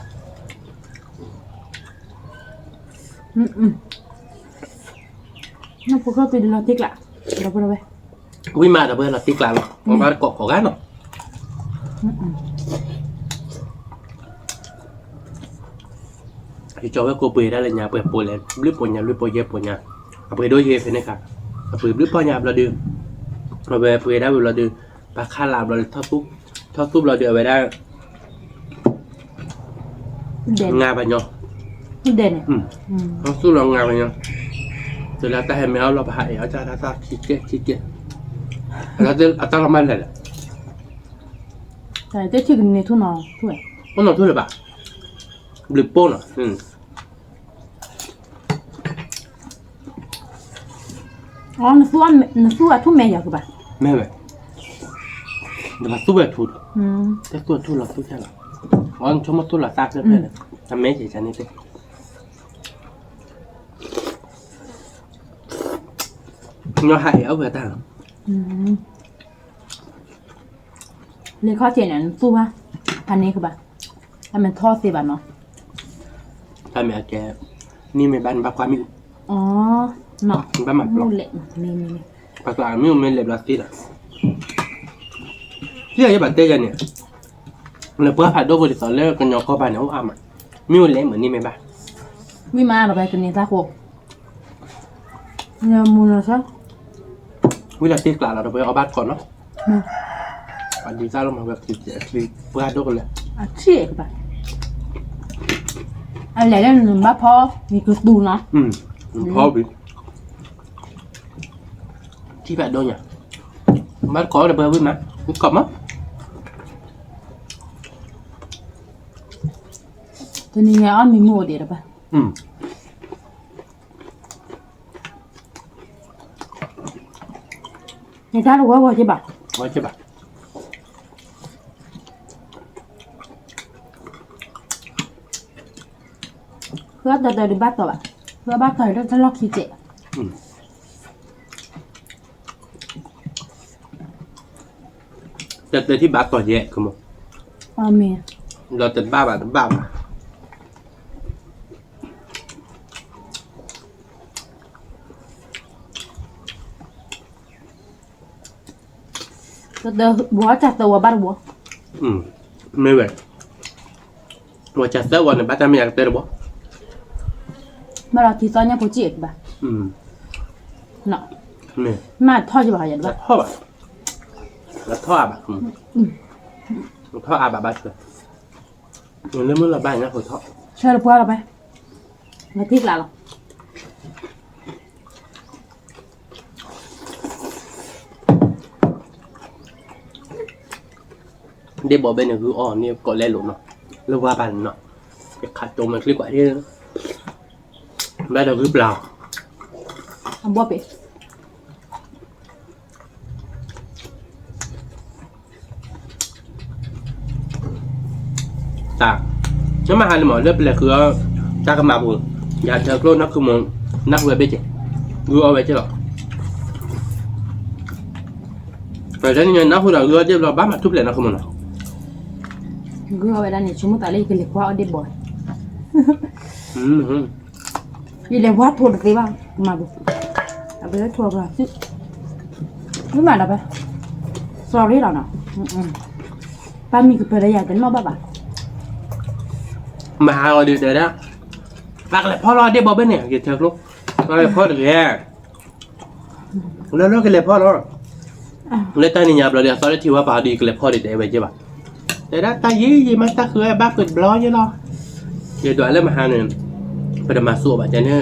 น่าพวกเขาเป็นลาติกละเราไปเราไป วิมาดับเบิลเราตีกลางเพราะว่าเกาะกันเนาะที่จอว่ากูเปิดได้เลยเนี่ยเปิดปวดเลยรีบปวดเนี่ยรีบปวดเย็บปวดเนี่ยเอาไปด้วยเย็บเป็นไงครับเอาไปรีบปวดเนี่ยเราดื่มเราไปเปิดได้เราดื่มปากข้าลาเราทอดซุปเราเดือดไว้ได้ เด่น งาไปเนาะ เด่น ทอดซุปเรางาไปเนาะเสร็จแล้วแต่ให้แมวเราไปหาเอาจารย์ทักคิดเกะแล้วจะเอาตั้งละมันเลยแหละ แต่เจ๊ชื่อในทุ่งนองถ้วย มันนอนทุ่งเลยปะหรือโป้นอ่ะอ๋อในส่วนทุ่งแม่อยากคือแบบ แม่แบบเดี๋ยวซุปแบบทุนแต่ตัวทุนเราทุนแค่หรออ๋อชมว่าทุนเราซักเรื่อยๆทำแม่เฉยๆนี่สิเราหายเอาไปต่าง เลยข้อเจ็ดเนี่ยสู้ปะพันนี้คือแบบถ้ามันทอดสิแบบเนาะ ถ้าแม่แกนี่ไม่บ้านบ้าความมี อ๋อเนาะ บ้านหมักหรอก เละนี่ ปากกลางไม่เล็บลาสติกอ่ะที่ไอ้บัตเต้กันเนี่ยเราเพื่อผัดโดบริสอเลิกกันยอเข้าไปในห้องอาบอ่ะมีเละเหมือนนี่ไหมบ้า วิมาเราไปตัวนี้ตาโคเนี่ยมูลใช่ วิลาติกลาเราไปเอาบ้านก่อนเนาะอันดีจ้าลงมาแบบติดเพื่อผัดโดกันเลย อ่ะเชี่ยคือแบบอะไรนั่นหนึ่งบ้าพอมีคือดูเนาะ พอบิที่ผัดโดเนี่ยบ้านก่อนเราไปวิ่งมั้ยกลับมั้ย ตัวนี้ไงอ้อนมีโมเดียวปะเนี่ยถ้ารู้ว่าใช่ปะ ว่าใช่ปะ เพื่อเดินบ้านต่อปะเพื่อบ้านต่อแล้วถ้าล็อกขี้เจ๊ แต่ที่บ้านต่อแย่คือมั้ง อ๋อเมีย เราจะบ้าบ้าเดินบัวจัดตัวบ้านบัว ไม่เว้ยว่าจะเสียวันบ้านจะไม่อยากเตะบ่ มาเราที่ตอนนี้พอจีบปะเนาะ ไม่ มาทอดจะบอกอย่าง แล้ ปะ วท่อแบบแล้วท่อแบบท่ออาบะบ้าช่วย มันเริ่มระบายนะหัวเถาะ เชื่อพวกเราไปมาพริกละหรอ เดี๋ยวบอกเป็นอย่างคืออ๋อเนี่ยก่อนแรกหลุมเนาะเรียกว่าปันเนาะขัดตรงมันคลิกกว่าที่ได้เราคือเปล่า ทำบัวเป็ด ตากฉันมาหาหมอเลือดเป็นอะไรคือจากมาบุญอยากเจอโกรนักคือมองนักเวทไปเจ๊ดูเอาไว้เจ๊หรอแต่ฉันยังนักคือเราเลือดเดี๋ยวเราบ้ามาทุบเลยนักคือมัน กูเอาไว้ด้านนี้ชั่วโมงตาเลยกินเล็กว่าเอาเด็ดบ่อยยี่เล็กว่าถั่วตีบ้างมาดูเอาไปแล้วถั่วก่อนสิไม่มาแล้วไป sorry เราเนาะป้ามีคือเปิดอะไรอย่างเป็นมาบ้ามาหาเราเดี๋ยวเดี๋ยวนะปากเลยพ่อรอเดี๋ยวบอกเป็นเนี่ยเกี่ยวกับลูกอะไรพ่อเดี๋ยวแล้วเรากันเลยพ่อรอเลยตอนนี้ยาเราเดี๋ยวตอนที่ว่าป่าดีกันเลยพ่อเดี๋ยวไปใช่ป่ะแต่ถ้าตายี่มันตาคือไอ้บ้าเกิดบล้อเยอะหรอเดี๋ยวตัวเริ่มมาหาเนี่ยไปดมาสู้ป่ะเจ้าเนี่ย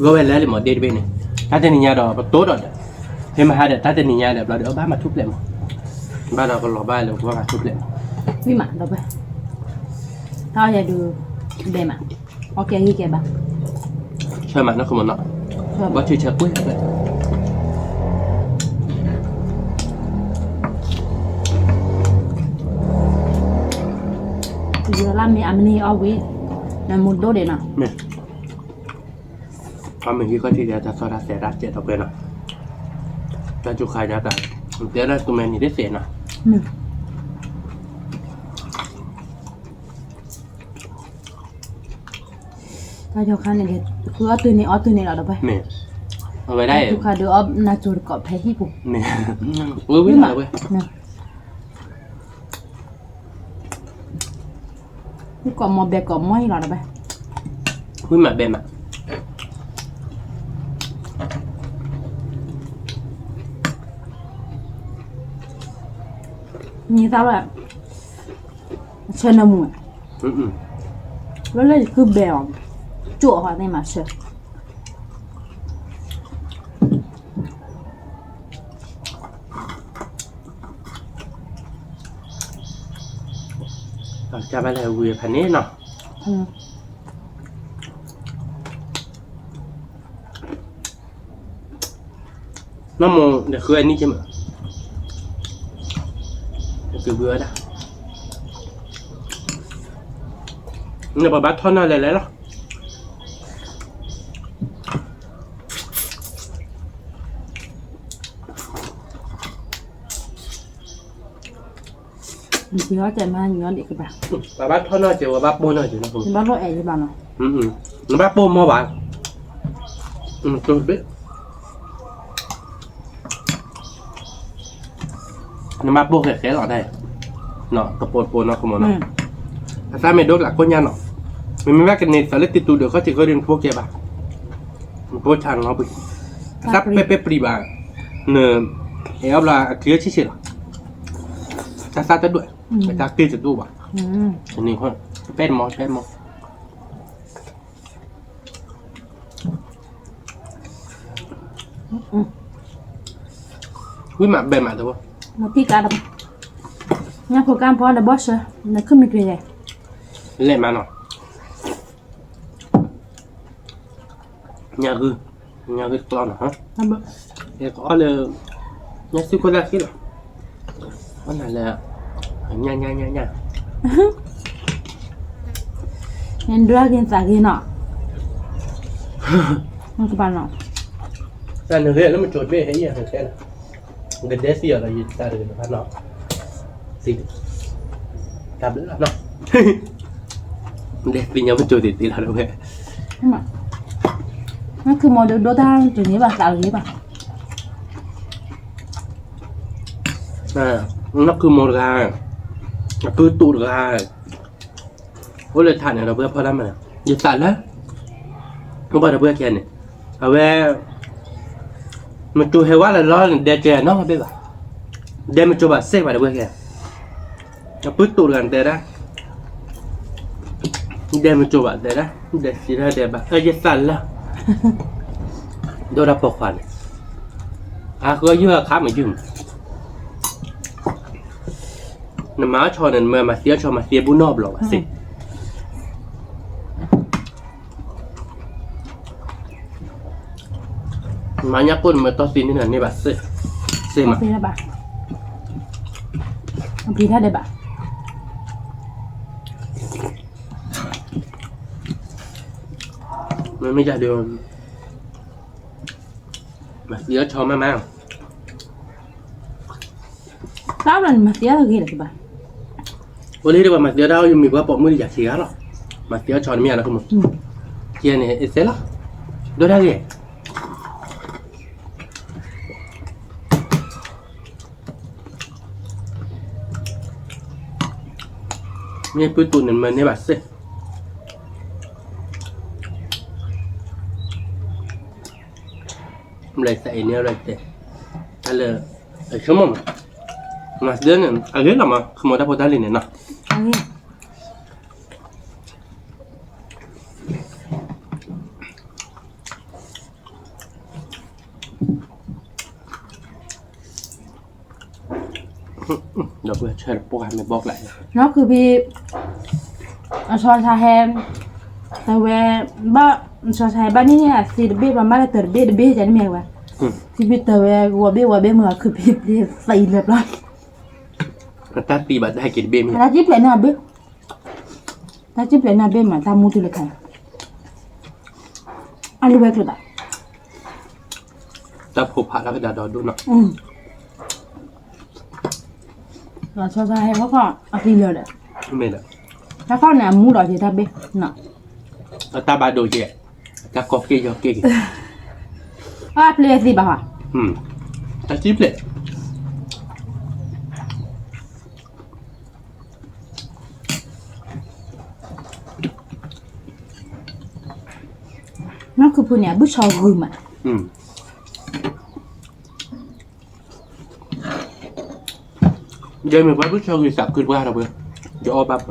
ก็เวลาเลยหมดเดี๋ยวไปเนี่ยถ้าจะนิยาดอกประตูดอกเฮ้ยมาหาเดี๋ยวถ้าจะนิยาเดี๋ยวเราเดี๋ยวบ้ามาทุบเลยมั้งบ้านเราก็รอบ้านเลยว่ามาทุบเลย ไม่มาเราไปถ้าอยากดูเดมาโอเคยี่แกบ้าง ใช่ไหมนักขมันเนาะว่าชื่อเชิดกุ้ยเลยเยอะล่ำมีอันนี้เอาไว้ในมุดโดเดนะเนี่ยความเป็นที่ก็ที่จะสอดเสียรัดเจ็ดออกไปเนาะจะจุกใครจะแต่เดี๋ยวได้ตัวแมนนี่ได้เสียเนาะถ้าเจ้าข้าเนี่ยคือเอาตัวนี้เอาตัวนี้เราไปเนี่ยเอาไว้ได้ทุกข้าเดี๋ยวเอาหน้าจูดกับแพ้ที่ปุ๊บเนี่ยวิ่งมาเว้ยนี่ก็มอแบกก็ไม่หรอกไปวิ่งมาเบมอ่ะนี่ตาแบบเชิญน้ำมันแล้วเลยคือแบลจั่วเขาในมาเชิญจะไปเลยวีพันนี้เนาะน้ำมันเดี๋ยวคืออันนี้ใช่ไหมคือเบื่อนะเนี่ยบะบัดทอนอะไรเลยหรอมีเพื่อใจมาย้อนอีกแบบบะบัดทอนอะไรเจ้าบะบัดโมนอะไรเจ้านะผมบ้านเราแอบที่บ้านเนาะบะบัดโปมมาบ้านตัวเบ๊ะน้ำมันโปแค่หรอได้เนาะกระโปรงโปนเนาะคุณหมอเนาะถ้าไม่โดนหลักก้นยันเนาะมันไม่แม้กันในสารติดตัวเดี๋ยวเขาจะก็เรียนพวกเจ็บอ่ะพวกช่างเราไปถ้าเป๊ะปรีบาเนื้อเอลลาเคลียร์ชิชิล่ะถ้าซาจะด้วยถ้าเคลียร์จะดูบ่ะอันนี้คนเป็นมอวิ่งมาเบนมาตัวมาพี่การงั้นพวกการพอเดบอสเนี่ยขึ้นมีเกลียเล่นมาหน่อยnhà gư con hả để có là nhà siêu con ra kia rồi con này là nha nên đưa cái gì kia nọ không có bàn nọ ra nữa hết nó mà trộn bê hết gì thế là gần đấy xìa là gì ta được phát nọ xì cặp nữa nọ để vì nhau mới trộn thì là đâu hết nóคือโมเดลโดต้าจุดนี้ป่ะสาวนี้ป่ะnóคือโมกาคือตูดกาโอ้เลยถ่านเนี่ยเราเพื่อพอได้ไหมหยุดตัดแล้วไม่บอกเราเพื่อแค่เนี่ยเอาไว้มันจูเฮว่าเราล้อเดจเนาะไม่เป็นไรเดมันจูแบบเซ็กไปเราเพื่อแค่จะพื้นตูดกันเตะได้ Dia mencoba dah. Dia sila dia bah. Aja salah. Dia dah pokok. Aku juga kami jum. Nama conan masih bunuh belum masih. Banyak pun metos ini ni bas. Sema. Apa ya, Pak? Apa ada, Pak?ไม่จะเดินมาเยอะชอบมาก Tao là mà tía là ghi là cái bà. ๆวันนี้ดีกว่ามาเยอะเรายังมีว่าปอกมืออยากเสียหรอมาเยอะชอบไม่อะไรคุณมึงเกียร์เนี่ยเสร็จแล้วดูได้เลยมีปืนตุนนั่นมันเนี่ยแบบเสร็จเลยใส่เนี่ยเลยเตะอะไรชั่วโมงมาเดือนนึงอะไรล่ะมาขโมยได้พอได้เลยเนี่ยนะ Ăn đi. เดี๋ยวเพื่อเชิญพวกให้ไม่บอกlại Nó cứ bị so sa hem. Tao về ba so sa ba ni nha, si bị ba má tờ bị cho nên mẹ vậy. Si bị tao về qua bị mà cứ bị say lẹp lắm. ตาตีบัตรได้กินเบี้ยมั้ย Ta chip lại nào biết. Ta chip lại nào biết mà ta mua từ lại khai. Ăn đi về rồi đấy. ตาผูกผ้าแล้วก็ดาดอดูเนาะ Là so sa hem nó còn ăn đi lừa đấy. ไม่ได้ Ta con này mua đó thì ta biết. Nọ. ตาบาดูเจ๊ตากอกเกยอกเกย Play gì bà hả? ตาจิ๊บเลย Nó cứ punya bút sầu gừng mà. เดี๋ยวมีว่าผู้ชายสับขึ้นว่าเราเบื่อเดี๋ยวอ้อปั๊บ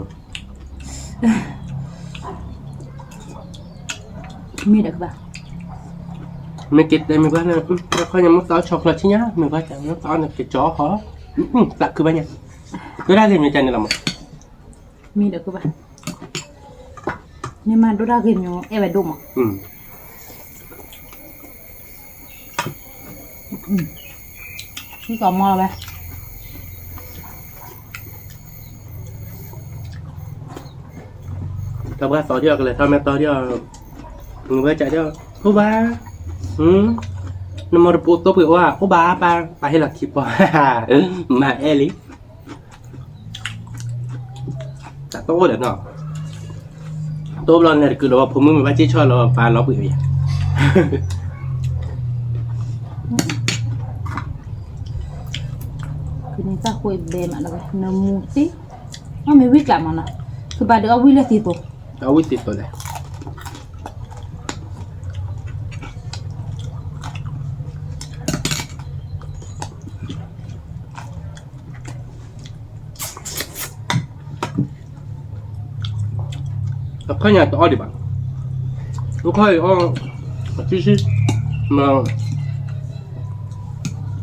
Mi được bà. ไม่กินได้มีว่าเนี่ยแล้วเขายังมุกต้อช็อกโกแลตชิ้นนี้มีว่าจะมุกต้อเนี่ยจะจ่อเหรอสับคือว่าเนี่ยก็ได้เลยมีใจในลำ Mi được bà. Nhưng mà đôi ra gần nhau em phải đúng không? Cái còn mò bà. ถ้าว่าต่อเที่ยวกันเลยถ้าแม่ต่อเที่ยวมึงว่าจะเที่ยวผู้บ้าน้ำมันปูตัวเปลือกว่าผู้บ้าไปให้หลักคลิปว่ามาเอลิแต่โต้เดี๋ยวเนาะโต้เราเนี่ยคือเราผมมึงว่าจี้ชอบเราฟ้าเราเปลือก Cái này ta khui bề mà nó cái nó mù tí. Nó mới biết làm mà nó. Cứ bà được quý là gì tổ. เอาวิติดตัวเลยแล้วค่อยเนี่ยต่อดีป่ะแล้วค่อยอ้อชี้มา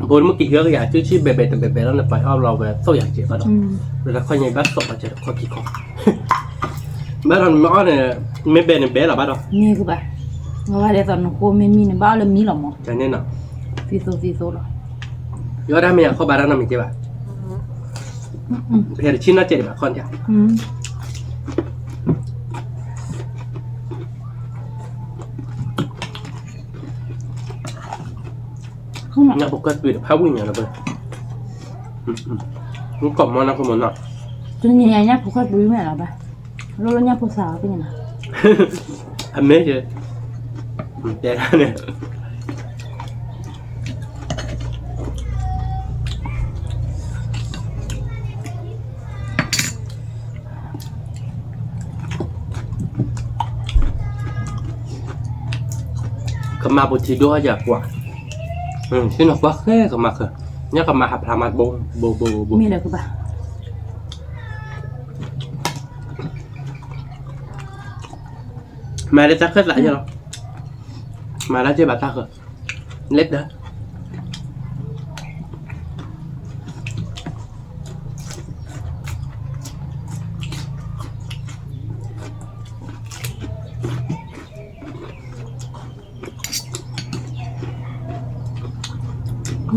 บนเมื่อกี้เยอะก็อยากชี้เบะแต่เบะแล้วเนี่ยไปอ้อมเราแบบโซ่อยากเจ็บป่ะเนาะแล้วค่อยเนี่ยบัสตกมาเจ็บค่อยขี้คอบ้านเราไม่อ้อนเนี่ยไม่เบะเนี่ยเบะหรอบ้านเรา Mi cứ bà. Nó đây toàn nó cô mi này bao là mi lỏng mà. ใจเนี่ยเนาะ Xì xô rồi. ยอดได้ไหมอ่ะเขาบ้านเราไม่เจ็บป่ะเพียรชิ้นน่าเจ็บป่ะคนจ้ะ Không ạ. nhà bốc cái tuyệt phá quỳnh nhà là bơi nó cọp món nào không muốn nọ Cho nên nhà nhá, phụ khách bùi mẹ là bà. Rồi nhá phụ xào cái nhà nào. anh mấy chưa đẹp nè cầm mà bột thịt đua giờ quả xin nó quá khé cầm mà khờ nhớ cầm mà hạt làm mặt bồ Mi được bà. mà để chắc hết lại cho nó mà đã chơi bà ta rồi lết đó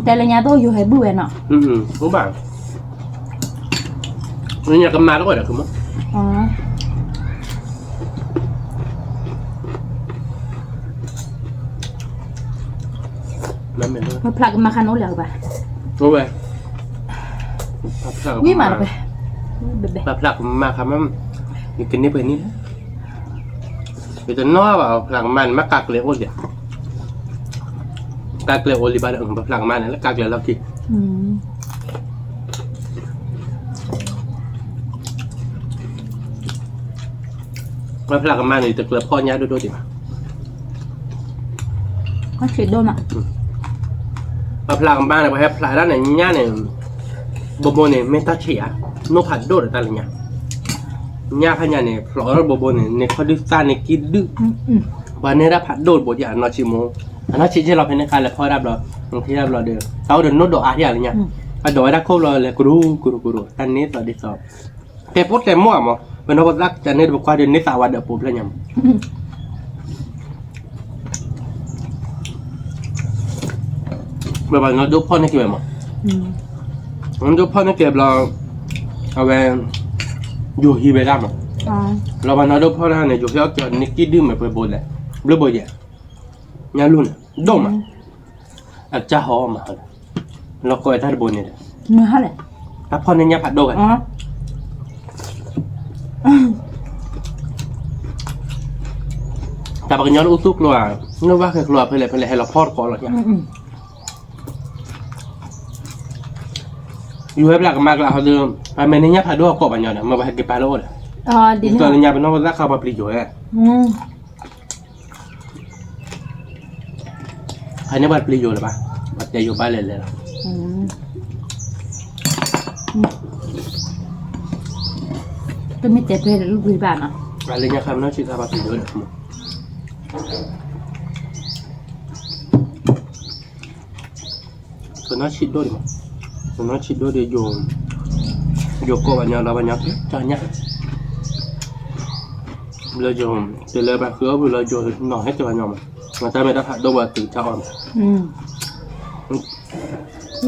แต่ละยาโตอยู่ให้บุ้ยเนาะ đúng bảo nên nhà cầm má nó gọi là không mất อ๋อ mấy mình thôi มาผลักมาคันโน้แล้วป่ะ đúng rồi วิ่งมาแล้วไปเบ๊ะ bà phlạc mà khám những cái này bênนี้bây giờ nó bảo phlạc màn mắc cạc lệ ôn vậy cạc lệ ôn đi ba đợt bà phlạc màn này là cạc lệ lao kì อืม bà phlạc màn này thực là kho nhá đôi đôi thì mà ก็ฉีดโดนอ่ะ bà phlạc màn này bà hẹp phlạc đó này nhá này bộ bộ này mấy ta chỉ à nó phạt đôi là ta là nhá nhá phải nhá này phlạc bộ bộ nàyเขาดื้อซ่าnày kiaดื้อ อืม วันนี้รับผัดโดดบทอย่างนอชิโมนอชิที่เราเป็นในการเลยพอรับเราบางทีรับเราเดือดเราเดินโน้ตดอกอะไรอย่างเงี้ยก็ดอกได้ครบเราเลยกรูตอนนี้ต่อดีสอบแต่พูดแต่มั่วมั้งเป็นนวัตกรรมจะเนี่ยบอกว่าเดือนนี้สาวันเดือดปุ๊บแล้วยังแบบว่าเราดูพ่อในเก็บมั้ง อืม เราดูพ่อในเก็บเราเอาไว้อยู่ฮีเบล่ามั้ง อ๋อ เราวันนั้นดูพ่อเราเนี่ยอยู่ที่เอาเกิดนิกกี้ดื้อมาไปบนเลยเรื่องบนเนี่ยยาลุ่นดมอ่ะอาจจะหอมอ่ะเราก็ไอ้ท่าบนเนี่ย เนื้อเท่าไหร่ ถ้าพ่อเนี่ยผัดโดกัน อ๋อ แต่บางย้อนอุ้ซุกลัวนึกว่าเคยกลัวเพื่ออะไรให้เราพอดคอหรอกเนี่ย อืม อยู่ให้หลักมากแล้วเขาเดิมไปเมนี่เนี่ยผัดโดกบอันย้อนมาไปให้เก็บปลาโลด อ๋อดิน ตัวเนี่ยเป็นนอกจากข้าวปลาปลีอยู่แหละ อืม ใครเนี่ยปลาปลีอยู่หรือเปล่าปลาใจอยู่บ้านเลยเลย อืมก็ไม่เจ็บเลยลูกวิบานอ่ะ อะไรเนี่ยครับน้องชื่อข้าวปลาปลีอยู่เลยตัวน้องชิดโดดิมั้งตัวน้องชิดโดดิอยู่กบอันย้อนเราอันย้อนจานเนี่ยเราอยู่แต่เลยแบบคือเราอยู่หน่อให้ตัวย้อนมันจะไม่ได้ผัดโดว่าตื่นเช้าอ่ะ อืม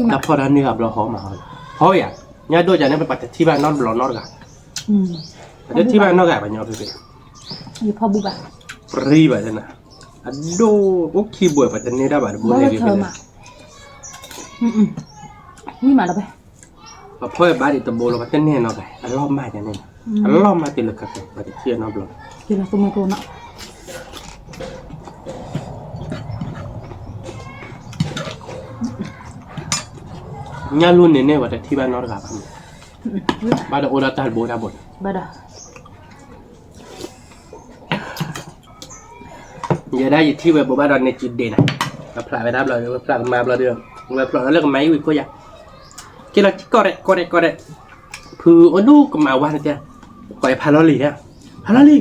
ถ้าพอด้านนี้ครับเราหอมมาเพราะอย่างเนี้ยโดยจากนี้ไปปัจจัยที่บ้านนอนเรานอนกัน อืม เดี๋ยวที่บ้านนอนกันไปเนาะพี่ มีพ่อบุบอ่ะ รีบไปเลยนะโดโอเคบ่อยปัจจัยนี้ได้แบบบ่อย บ่ เลย เธอมาอืมนี่มาแล้วไป พอพ่อบ้านอีตโบเราปัจจัยนี้นอนกันรอบมาจากนี้รอบมาติดเลยครับปัจจัยที่นอนเรา กินแล้วสมัยก่อนอ่ะ เนี้ยรุ่นนี้ว่าแต่ที่บ้านนอนกันบ้านโอราตาลโบราบด บ่ได้ อย่าได้ที่แบบบ้านเราในจุดเด่นนะกับพลาไปรับเราพลามาเราเดือดแบบพลาเรื่องไม้วิก็อยากกินเราก็ได้คืออันนู้ก็มาว่าเนี่ยก่อยพาราลีเนี่ยพาราลี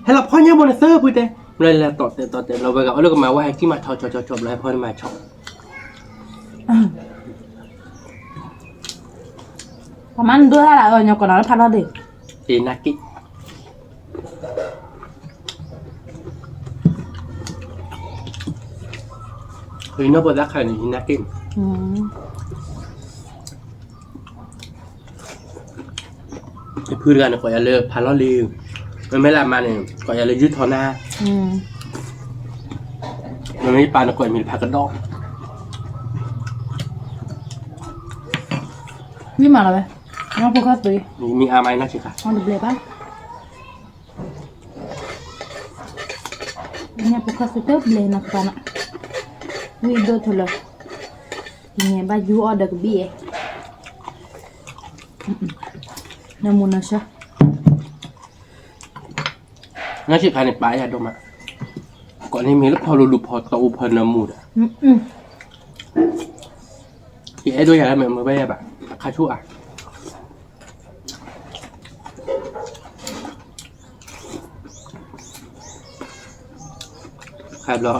ให้เราพ่อเนี่ยบนเซอร์พูดเต้เลยเราต่อเต้เราไปกับอันนู้ก็มาว่าให้ที่มาชอบแล้วให้พ่อมาชอบ ประมาณด้วยอะไรเนี่ยก่อนแล้วพัดเราดิ ตีนักกิคือนอกจากใครนี่นักกิ อืม พูดกันก่อยเลยพาราลีมันไม่ละมาเนี่ยก่อยเลยยืดทอหน้า อืม มันไม่ปานก่อยมีผักกระดอง นี่มาแล้วไปน้องพูดข้าวตุย มีอาไม้นักสิค่ะ น้องดูเลยป่ะเนี่ยพูดข้าวตุยเติบเลยนะตอนน่ะวิ่งโดดเถอะเลยเนี่ยบ้ายูออเดอร์กับบี้น้ำมันนะใช่ นักสิค่ะในป่าอย่าดมอ่ะก่อนนี้มีแล้วพอรูพอตะอุพนมูดอ่ะ อืม ที่ไอ้ด้วยอย่างนั้นมันไม่แบบคาชั่วอ่ะ รอ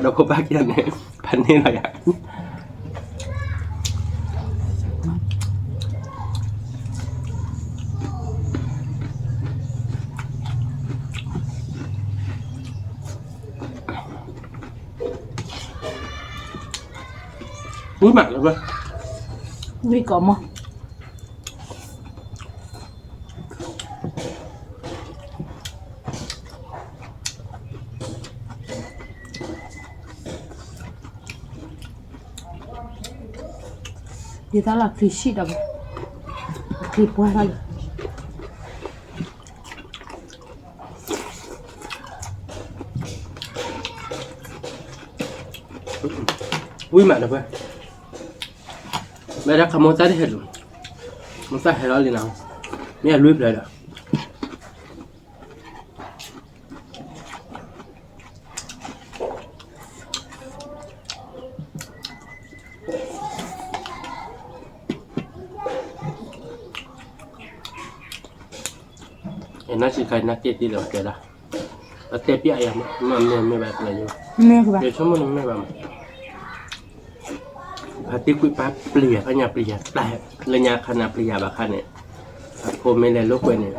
เราพบบ้ากันเนี่ยพันนี่อะไรอ่ะอุ้ยหมักเลยปะ Vì có mà Kita là fishy đâu Clip qua ra được Ui mẹ được vậy mẹ đã không muốn hết rồi muốn hết đó liền nào mẹ là lùi lại rồi nó chỉ cần nó tiết đi được kìa đó nó tiết bị ai mà mẹ bạn là gì Mẹ của bạn để số mình mẹ bạnที่คุยปั๊บเปลี่ยนขนาดเปลี่ยนแต่ระยะขนาดเปลี่ยนแบบขนาดเนี่ยผมไม่ได้ลูกเว้ยเนี่ย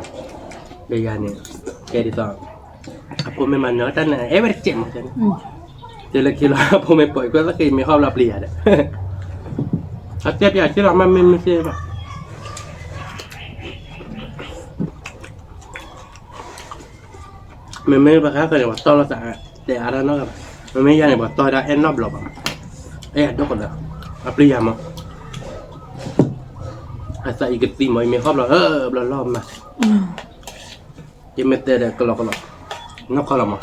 ระยะเนี่ยแกดีต่อผมไม่มันเนาะแต่เนี่ยเจ็บเหมือนกันเจอแล้วคิดว่าผมไม่ปล่อยก็สักทีไม่เข้ารับเปลี่ยนอ่ะถ้าเจ็บอย่างที่เราไม่ใช่ป่ะไม่ปะครับเคยบอกต้อนเราสั่งแต่อะไรนอกมันไม่ยังไงบอกต้อนได้แอนนอบหลบอ่ะทุกคนเลยApria mà asa ikut mà mình khóc là lo mà cái mệt đây cái lo nó khó lắm mà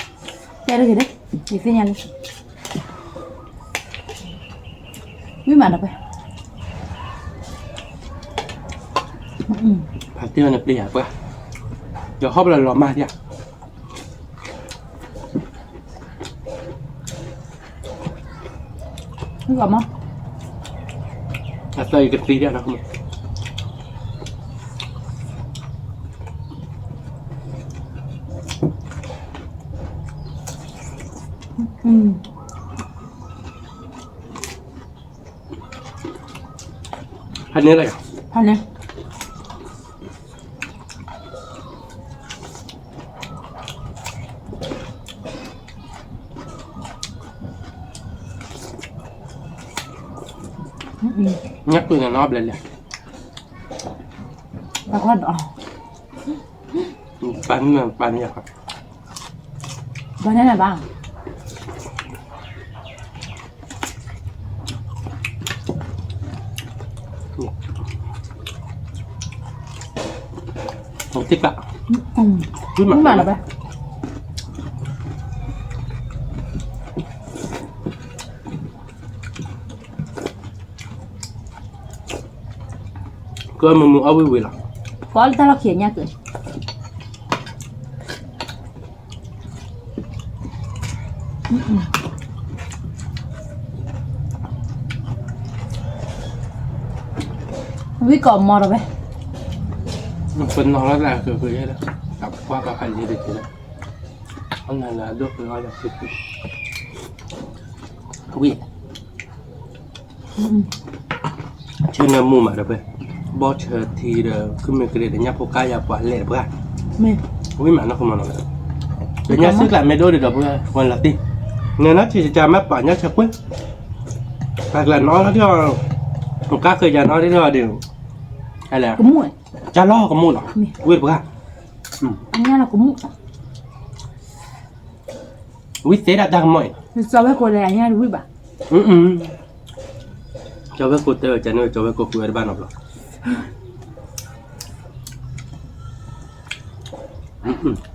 Đây là gì đấy Để phía nhà đi Biết mà đập vậy phải tiêu này Apria quá giờ khóc là lo mà đi Biết gọm không asa ikut dia nak kamu Hành này à? Hành này Nhắc tôi là nó lên nè Bà có đỏ Bán nhạc Bà này là bà Không thích bạn Biết mà là bà Cơ mà mua áo vui lắm Có ta lo khỉa nha cười Biết còn mò rồi bé Phần nó là cười vậy đó Gặp qua bà hành gì được thế này Hôm nay là được gọi là thịt Quý Chứ nó mua mà được vậy Bó chờ thì cứ mình cứ để nhắc phố ca nhà quả lệ bữa Mê Quý mà nó không mà nó được để nhắc sức lại mấy đôi được đâu bữa còn là tin nên nó chỉ cho mắt quả nhắc cho quyết hoặc là nó cho một các thời gian nó đến rồi đều hay là Cũng muội cha lo có mua rồi quyết bữa Anh nha là cũng muội quyết thế đã đang mọi So với cô này nha quý bà cho với cô tớ cho nên cho với cô vừa ban học rồi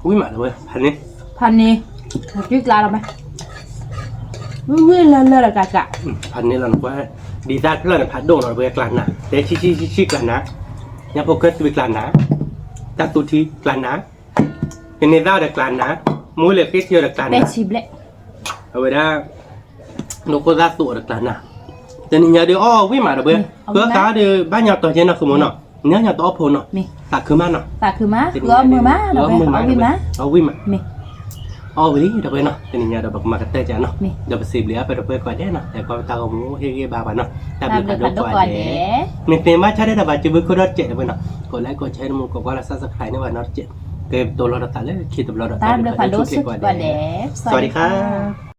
quý mà rồi hành đi Hành nè Trước la đâu bé Quý lên là cả hành này là quá đi ra cái lần phạt đồ nó về clan nè để chi clan ná nhà poker về clan ná ta tu thi clan ná cái này ra được clan ná mỗi lần cái thiêu được clan Bé ná chìm lệ ở đây ra nó có ra tụ được clan ná cho nên nhớ được quý mà rồi cứ cá được bao nhiêu tuổi trên nó không muốn nó nhớ nhà to phun nó tạ cứ má nó Tạ cứ má gõ mưa má đâu bé ở quý má quý mà Mẹ อ๋อวันนี้เราไปเนาะเป็นอย่างเงี้ยเราแบบมากระเตะจ้ะเนาะเราไปสืบเหลือไปเราไปก่อนได้เนาะแต่ก็ตาของมูเฮเกบาบาเนาะตาเดือดก่อนเด้มีเพลงมาใช้ได้แต่ว่าจะบุกรถเจ็ดไปเนาะกดไลค์กดแชร์มูกดว่าเราซับสไครต์ในวันนอตเจ็ดเก็บตัวเราตัดเลยคิดตัวเราตัดเลยสวัสดีครับ